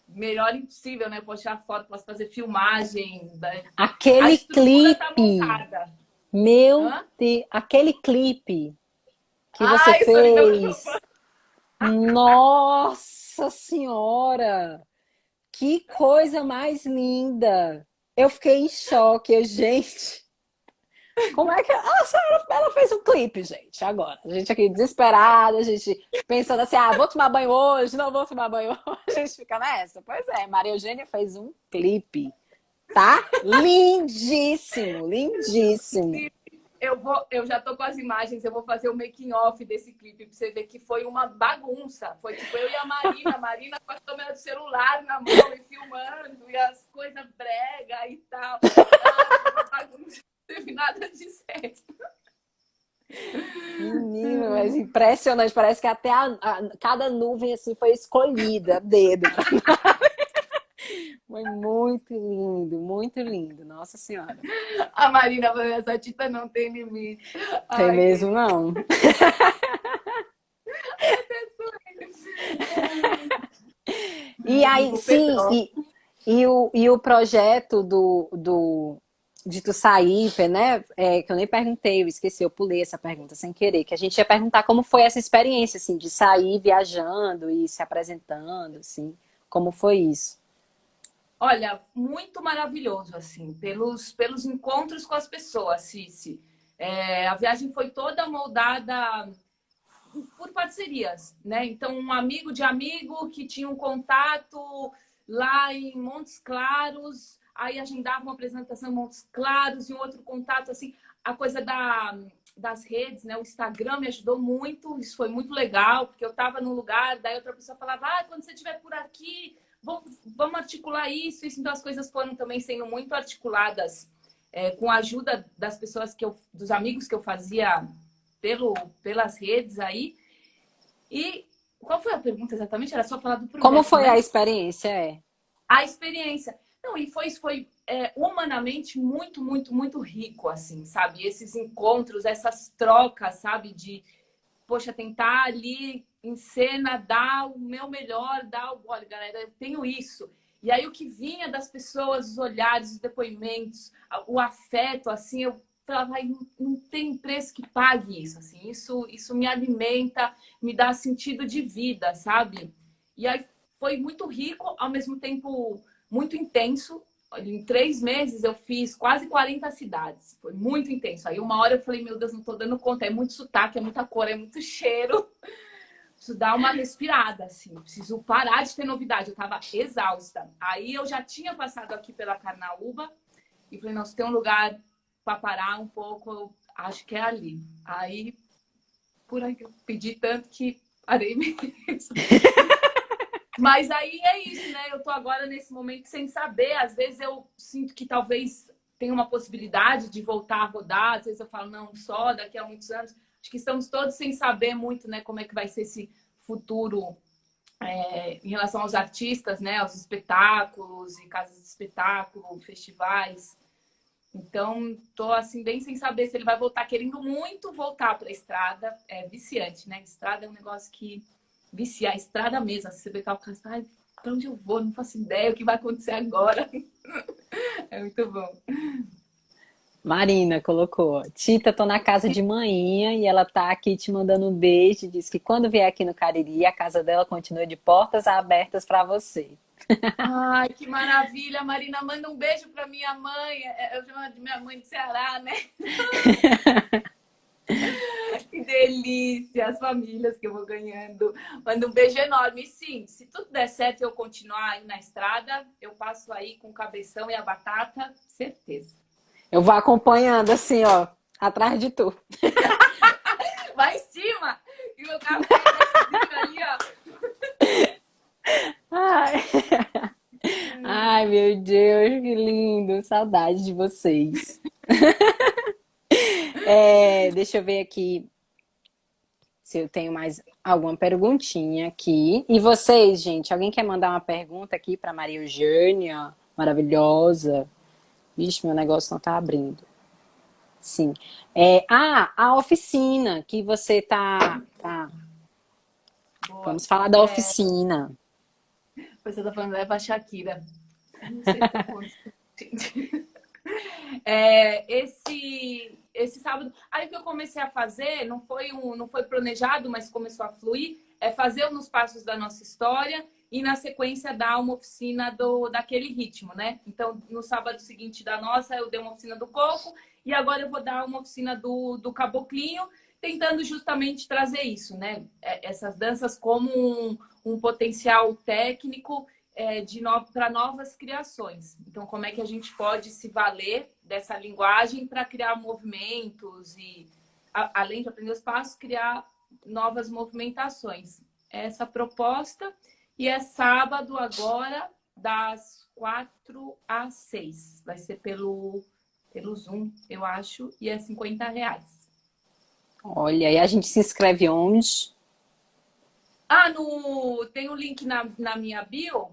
melhor impossível, né? Eu posso tirar foto, posso fazer filmagem. A Aquele estrutura está clipe, montada. meu Hã? Deus, aquele clipe que você Ai, Solidão fez. Urbana. Nossa Senhora! Que coisa mais linda! Eu fiquei em choque, gente. Como é que ela fez um clipe, gente? Agora, a gente aqui desesperada, a gente pensando assim: ah, vou tomar banho hoje, não vou tomar banho hoje, a gente fica nessa. Pois é, Maria Eugênia fez um clipe, tá? Lindíssimo, lindíssimo. Eu já tô com as imagens, eu vou fazer o making off desse clipe pra você ver que foi uma bagunça. Foi tipo eu e a Marina com a câmera do celular na mão e filmando, e as coisas brega e tal. Ah, foi uma bagunça, não teve nada de certo. Menino, mas impressionante. Parece que até cada nuvem assim foi escolhida a dedo. Foi muito lindo, muito lindo. Nossa Senhora. A Marina falou, essa Tita não tem limite. Tem Ai, mesmo, querida. não. E aí, O sim, Pedro. e o projeto de tu sair, né? Que eu nem perguntei, eu esqueci, eu pulei essa pergunta sem querer, que a gente ia perguntar como foi essa experiência, assim, de sair viajando e se apresentando, assim, como foi isso? Olha, muito maravilhoso, assim, pelos encontros com as pessoas, Cici. A viagem foi toda moldada por parcerias, né? Então, um amigo de amigo que tinha um contato lá em Montes Claros, aí agendava uma apresentação em Montes Claros e um outro contato, assim, a coisa das redes, né? O Instagram me ajudou muito, isso foi muito legal, porque eu estava num lugar, daí outra pessoa falava, quando você estiver por aqui, vamos articular isso, isso. Então, as coisas foram também sendo muito articuladas com a ajuda das pessoas dos amigos que eu fazia pelas redes aí. E qual foi a pergunta exatamente? Era só falar do Como projeto, foi a né? experiência? A experiência. Não, e foi humanamente muito, muito, muito rico, assim, sabe? Esses encontros, essas trocas, sabe? De, poxa, tentar ali em cena dar o meu melhor, olha, galera, eu tenho isso. E aí o que vinha das pessoas, os olhares, os depoimentos, o afeto, assim, eu falava, não tem preço que pague isso, assim, isso me alimenta, me dá sentido de vida, sabe? E aí foi muito rico, ao mesmo tempo muito intenso. Em 3 meses eu fiz quase 40 cidades, foi muito intenso. Aí uma hora eu falei, meu Deus, não tô dando conta, é muito sotaque, é muita cor, é muito cheiro. Preciso dar uma respirada, assim. Preciso parar de ter novidade. Eu tava exausta. Aí eu já tinha passado aqui pela Carnaúba e falei, não, se tem um lugar para parar um pouco, eu acho que é ali. Aí, por aí eu pedi tanto que parei mesmo. Mas aí é isso, né? Eu tô agora nesse momento sem saber. Às vezes eu sinto que talvez tenha uma possibilidade de voltar a rodar. Às vezes eu falo, não, só daqui a muitos anos. Acho que estamos todos sem saber muito, né, como é que vai ser esse futuro em relação aos artistas, né, aos espetáculos e casas de espetáculo, festivais. Então, tô assim bem sem saber se ele vai voltar, querendo muito voltar para a estrada. É viciante, né? Estrada é um negócio que vicia, a estrada mesmo. Você vê o cara, ai, para onde eu vou? Não faço ideia o que vai acontecer agora. É muito bom. Marina colocou, Tita, tô na casa de manhã e ela tá aqui te mandando um beijo. Diz que quando vier aqui no Cariri, a casa dela continua de portas abertas para você. Ai, que maravilha, Marina. Manda um beijo para minha mãe. Eu chamo de minha mãe de Ceará, né? Que delícia, as famílias que eu vou ganhando. Manda um beijo enorme. E sim, se tudo der certo e eu continuar aí na estrada, eu passo aí com o cabeção e a batata, certeza. Eu vou acompanhando assim, ó, atrás de tu. Vai em cima! E meu cafezinho ali, ó. Ai. Ai, meu Deus, que lindo. Saudade de vocês. Deixa eu ver aqui se eu tenho mais alguma perguntinha aqui. E vocês, gente, alguém quer mandar uma pergunta aqui para Maria Eugênia? Maravilhosa. Vixe, meu negócio não tá abrindo. Sim. A oficina que você tá. Boa. Vamos falar da oficina. Você tá falando, leva a Shakira. Não sei se tá falando. Esse sábado. Aí o que eu comecei a fazer, não foi planejado, mas começou a fluir, é fazer nos passos da nossa história e na sequência dar uma oficina daquele ritmo, né? Então, no sábado seguinte da nossa, eu dei uma oficina do coco e agora eu vou dar uma oficina do caboclinho, tentando justamente trazer isso, né? Essas danças como um potencial técnico para novas criações. Então, como é que a gente pode se valer dessa linguagem para criar movimentos e, além de aprender os passos, criar novas movimentações. Essa proposta. E é sábado agora, das 4 às 6. Vai ser pelo Zoom, eu acho, e é R$ 50. Olha, e a gente se inscreve onde? Tem um link na minha bio,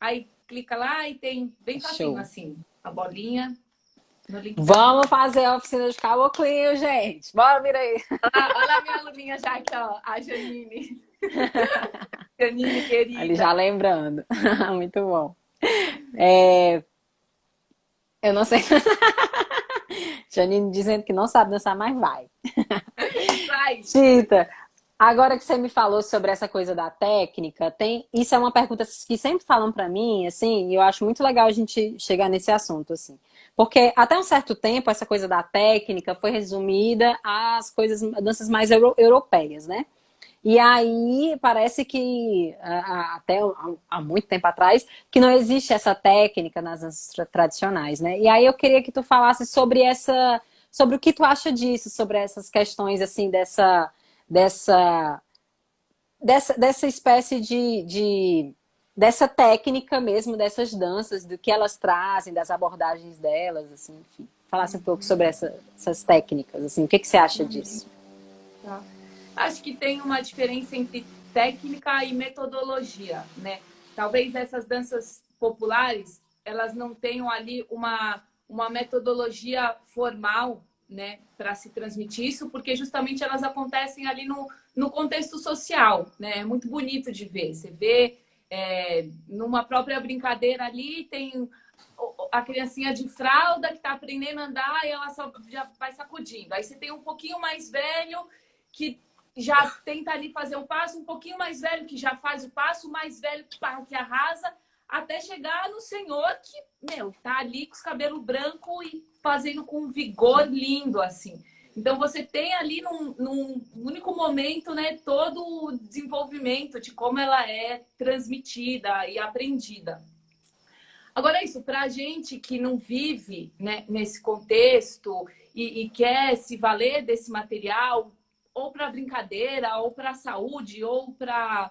aí clica lá e tem bem facinho Show. assim, a bolinha no link. Vamos fazer a oficina de caboclinho, gente. Bora vir aí. Olha a minha aluninha já aqui, ó, a Janine. Janine, querida. Ali já lembrando. Muito bom. Eu não sei. Janine dizendo que não sabe dançar, mas vai. Vai. Tita, agora que você me falou sobre essa coisa da técnica, isso é uma pergunta que sempre falam pra mim, assim, e eu acho muito legal a gente chegar nesse assunto, assim. Porque até um certo tempo essa coisa da técnica foi resumida às danças mais europeias, né? E aí parece que até há muito tempo atrás que não existe essa técnica nas danças tradicionais, né? E aí eu queria que tu falasse sobre o que tu acha disso, sobre essas questões assim dessa espécie dessa técnica mesmo dessas danças, do que elas trazem, das abordagens delas, assim, enfim. Falasse um pouco sobre essas técnicas, assim, o que você acha disso? Tá. Acho que tem uma diferença entre técnica e metodologia, né? Talvez essas danças populares, elas não tenham ali uma metodologia formal, né, para se transmitir isso, porque justamente elas acontecem ali no contexto social, né? É muito bonito de ver. Você vê Numa própria brincadeira ali, tem a criancinha de fralda que está aprendendo a andar e ela só já vai sacudindo. Aí você tem um pouquinho mais velho que já tenta ali fazer um passo, um pouquinho mais velho que já faz o passo, mais velho que arrasa, até chegar no senhor que, tá ali com os cabelos brancos e fazendo com um vigor lindo, assim. Então, você tem ali num único momento, né, todo o desenvolvimento de como ela é transmitida e aprendida. Agora, isso, para a gente que não vive, né, nesse contexto e quer se valer desse material, ou para brincadeira, ou para saúde, ou para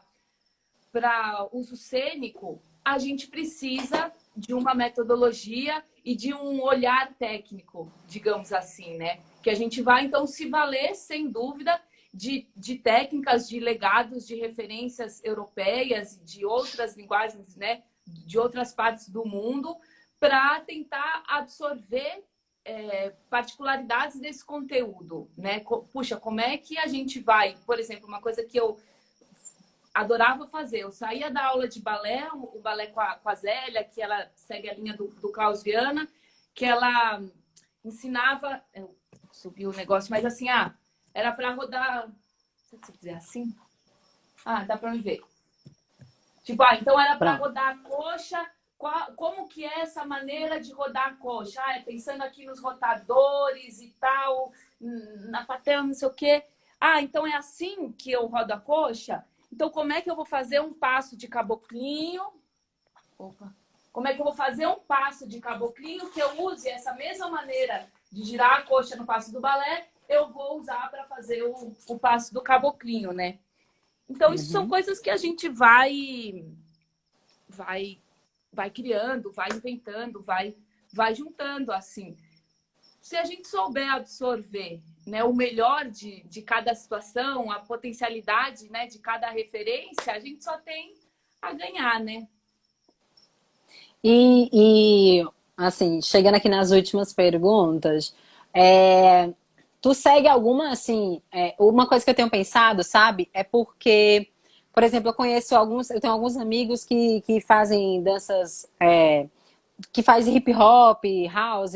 uso cênico, a gente precisa de uma metodologia e de um olhar técnico, digamos assim, né? Que a gente vai, então, se valer, sem dúvida, de técnicas, de legados, de referências europeias, de outras linguagens, né? De outras partes do mundo, para tentar absorver particularidades desse conteúdo, né? Puxa, como é que a gente vai... Por exemplo, uma coisa que eu adorava fazer. Eu saía da aula de balé, o balé com a Zélia, que ela segue a linha do Klaus Viana, que ela ensinava... Subiu o negócio, mas assim, era para rodar... Se eu fizer assim... dá para me ver. Tipo, então era para rodar a coxa. Como que é essa maneira de rodar a coxa? Pensando aqui nos rotadores e tal, na patela, não sei o quê. Então é assim que eu rodo a coxa? Então, como é que eu vou fazer um passo de caboclinho? Como é que eu vou fazer um passo de caboclinho que eu use essa mesma maneira de girar a coxa no passo do balé, eu vou usar para fazer o passo do caboclinho, né? Então, isso são coisas que a gente vai criando, vai inventando, vai juntando, assim. Se a gente souber absorver, né, o melhor de cada situação, a potencialidade, né, de cada referência, a gente só tem a ganhar, né? Assim, chegando aqui nas últimas perguntas, tu segue alguma, assim, uma coisa que eu tenho pensado, sabe? É porque, por exemplo, eu tenho alguns amigos que fazem danças, que faz hip hop, house,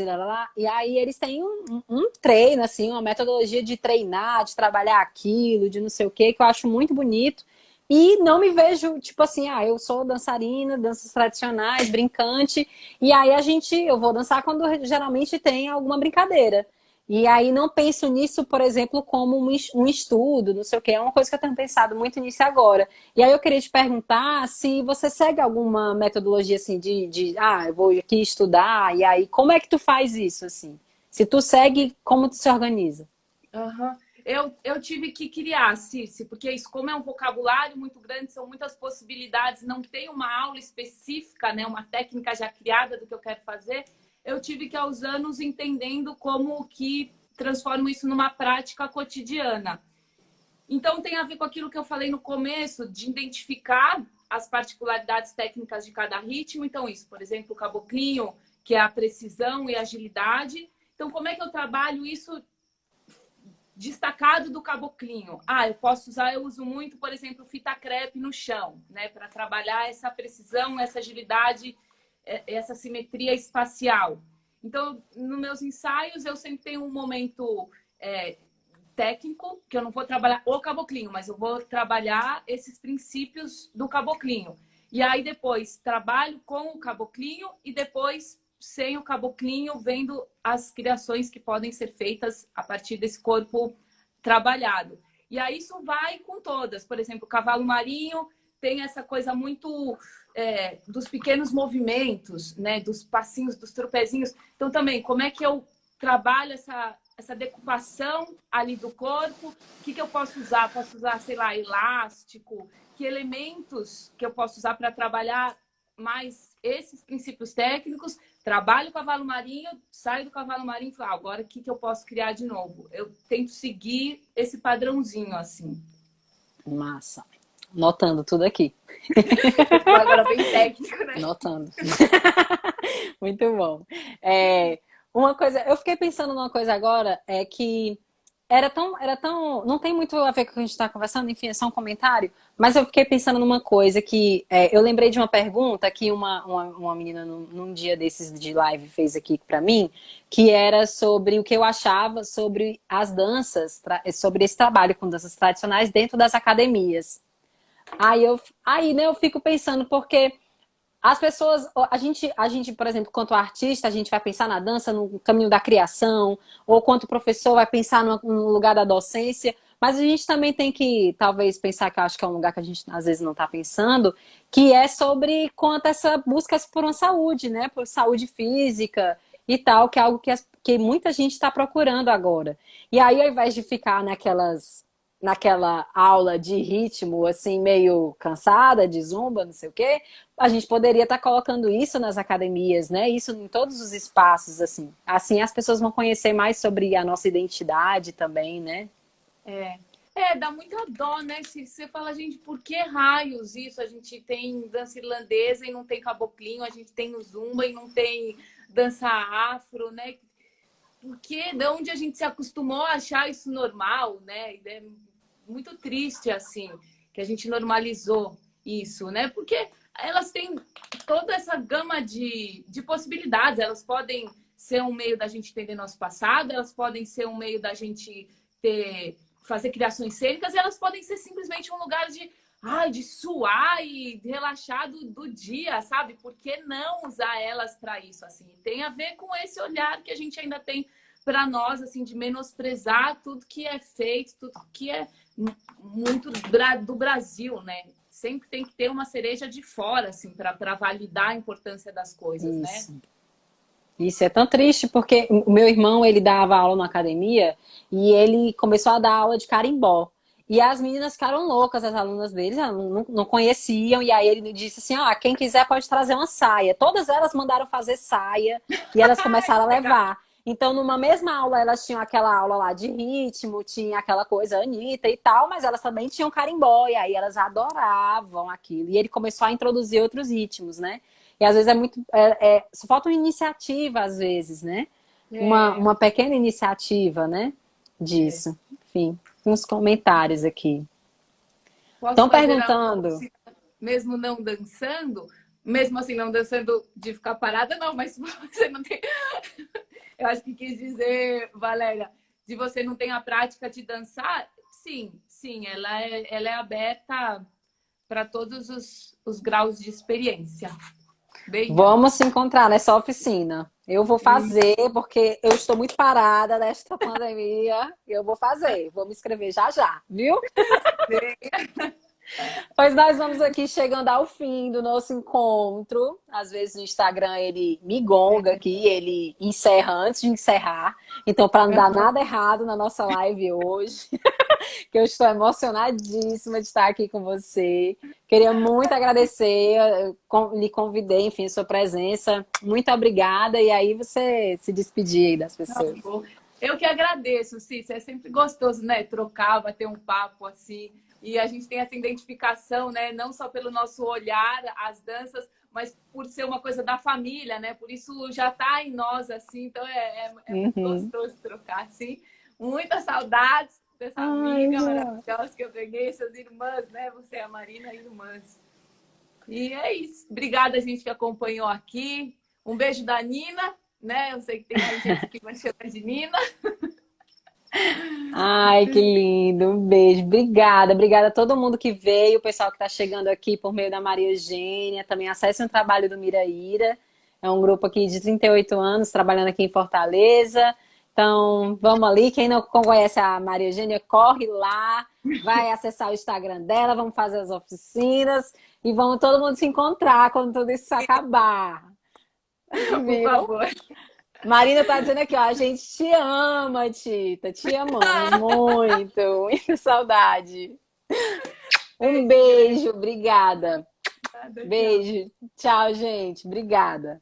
e aí eles têm um treino, assim, uma metodologia de treinar, de trabalhar aquilo, de não sei o quê, que eu acho muito bonito. E não me vejo, tipo assim, eu sou dançarina, danças tradicionais, brincante, e aí eu vou dançar quando geralmente tem alguma brincadeira. E aí não penso nisso, por exemplo, como um estudo, não sei o quê. É uma coisa que eu tenho pensado muito nisso agora. E aí eu queria te perguntar se você segue alguma metodologia assim eu vou aqui estudar, e aí como é que tu faz isso, assim? Se tu segue, como tu se organiza? Uhum. Eu tive que criar, Circe, porque isso, como é um vocabulário muito grande, são muitas possibilidades, não tem uma aula específica, né, uma técnica já criada do que eu quero fazer. Eu tive que, aos anos, entendendo como que transformo isso numa prática cotidiana. Então, tem a ver com aquilo que eu falei no começo, de identificar as particularidades técnicas de cada ritmo. Então, isso, por exemplo, o caboclinho, que é a precisão e agilidade. Então, como é que eu trabalho isso destacado do caboclinho? Eu uso muito, por exemplo, fita crepe no chão, né, para trabalhar essa precisão, essa agilidade, essa simetria espacial. Então, nos meus ensaios, eu sempre tenho um momento técnico, que eu não vou trabalhar o caboclinho, mas eu vou trabalhar esses princípios do caboclinho. E aí, depois, trabalho com o caboclinho e depois, sem o caboclinho, vendo as criações que podem ser feitas a partir desse corpo trabalhado. E aí, isso vai com todas. Por exemplo, o cavalo marinho tem essa coisa muito dos pequenos movimentos, né? Dos passinhos, dos tropezinhos. Então, também, como é que eu trabalho essa decupação ali do corpo? O que eu posso usar? Posso usar, sei lá, elástico? Que elementos que eu posso usar para trabalhar mais esses princípios técnicos? Trabalho o cavalo marinho, saio do cavalo marinho e falo, agora o que eu posso criar de novo? Eu tento seguir esse padrãozinho, assim. Massa. Notando tudo aqui. Agora bem técnico, né? Notando. Muito bom. Uma coisa, eu fiquei pensando numa coisa agora, é que era tão, não tem muito a ver com o que a gente está conversando, enfim, é só um comentário, mas eu fiquei pensando numa coisa que, eu lembrei de uma pergunta que uma menina num dia desses de live fez aqui pra mim, que era sobre o que eu achava sobre as danças, sobre esse trabalho com danças tradicionais dentro das academias. Aí, né, eu fico pensando, porque as pessoas, a gente, por exemplo, quanto artista, a gente vai pensar na dança no caminho da criação, ou quanto professor vai pensar no lugar da docência, mas a gente também tem que, talvez, pensar, que eu acho que é um lugar que a gente às vezes não está pensando, que é sobre quanto essa busca por uma saúde, né? Por saúde física e tal, que é algo que muita gente está procurando agora. E aí, ao invés de ficar naquela aula de ritmo, assim, meio cansada, de zumba, não sei o quê, a gente poderia estar colocando isso nas academias, né? Isso em todos os espaços, assim. Assim as pessoas vão conhecer mais sobre a nossa identidade também, né? É. Dá muita dó, né? Se você fala, gente, por que raios isso? A gente tem dança irlandesa e não tem caboclinho, a gente tem o zumba e não tem dança afro, né? Porque de onde a gente se acostumou a achar isso normal, né? É muito triste, assim, que a gente normalizou isso, né? Porque elas têm toda essa gama de possibilidades. Elas podem ser um meio da gente entender nosso passado, elas podem ser um meio da gente fazer criações cênicas, e elas podem ser simplesmente um lugar de suar e relaxar do dia, sabe? Por que não usar elas para isso, assim? Tem a ver com esse olhar que a gente ainda tem para nós, assim, de menosprezar tudo que é feito, tudo que é muito do Brasil, né? Sempre tem que ter uma cereja de fora, assim, para validar a importância das coisas, né? Isso é tão triste, porque o meu irmão, ele dava aula na academia e ele começou a dar aula de carimbó. E as meninas ficaram loucas, as alunas deles, elas não conheciam, e aí ele disse assim, quem quiser pode trazer uma saia. Todas elas mandaram fazer saia e elas começaram a levar. Então, numa mesma aula, elas tinham aquela aula lá de ritmo, tinha aquela coisa Anitta e tal, mas elas também tinham carimbó, e aí elas adoravam aquilo. E ele começou a introduzir outros ritmos, né? E às vezes só falta uma iniciativa, às vezes, né? Uma pequena iniciativa, né? Disso. Enfim, uns comentários aqui. Posso Estão fazer a perguntando. oficina mesmo não dançando? Mesmo assim, não dançando de ficar parada, não, mas você não tem. Eu acho que quis dizer, Valéria, se você não tem a prática de dançar, sim, ela é aberta para todos os graus de experiência. Venha. Vamos se encontrar nessa oficina. Eu vou fazer, porque eu estou muito parada nesta pandemia. Eu vou fazer. Vou me inscrever já já, viu? Pois nós vamos aqui chegando ao fim do nosso encontro. Às vezes o Instagram ele me gonga aqui, ele encerra antes de encerrar. Então, para não dar nada errado na nossa live hoje, que eu estou emocionadíssima de estar aqui com você. Queria muito agradecer, lhe convidei, enfim, a sua presença. Muito obrigada. E aí você se despedir aí das pessoas. Eu que agradeço, Cícia. É sempre gostoso, né? Trocar, bater um papo assim. E a gente tem essa identificação, né? Não só pelo nosso olhar, as danças, mas por ser uma coisa da família, né? Por isso já está em nós, assim. Então é muito gostoso trocar, assim. Muitas saudades dessa amiga maravilhosa que eu ganhei, essas irmãs, né? Você e a Marina, irmãs. E é isso. Obrigada, gente, que acompanhou aqui. Um beijo da Nina, né? Eu sei que tem gente que vai chamar de Nina. Ai, que lindo. Um beijo. Obrigada. Obrigada a todo mundo que veio, o pessoal que está chegando aqui por meio da Maria Eugênia. Também acesse o trabalho do Miraíra. É um grupo aqui de 38 anos, trabalhando aqui em Fortaleza. Então, vamos ali. Quem não conhece a Maria Eugênia, corre lá, vai acessar o Instagram dela, vamos fazer as oficinas e vamos todo mundo se encontrar quando tudo isso acabar. Por favor. Marina tá dizendo aqui, ó, a gente te ama, Tita, te amamos muito, muita saudade. Um beijo, obrigada. Beijo, tchau, gente, obrigada.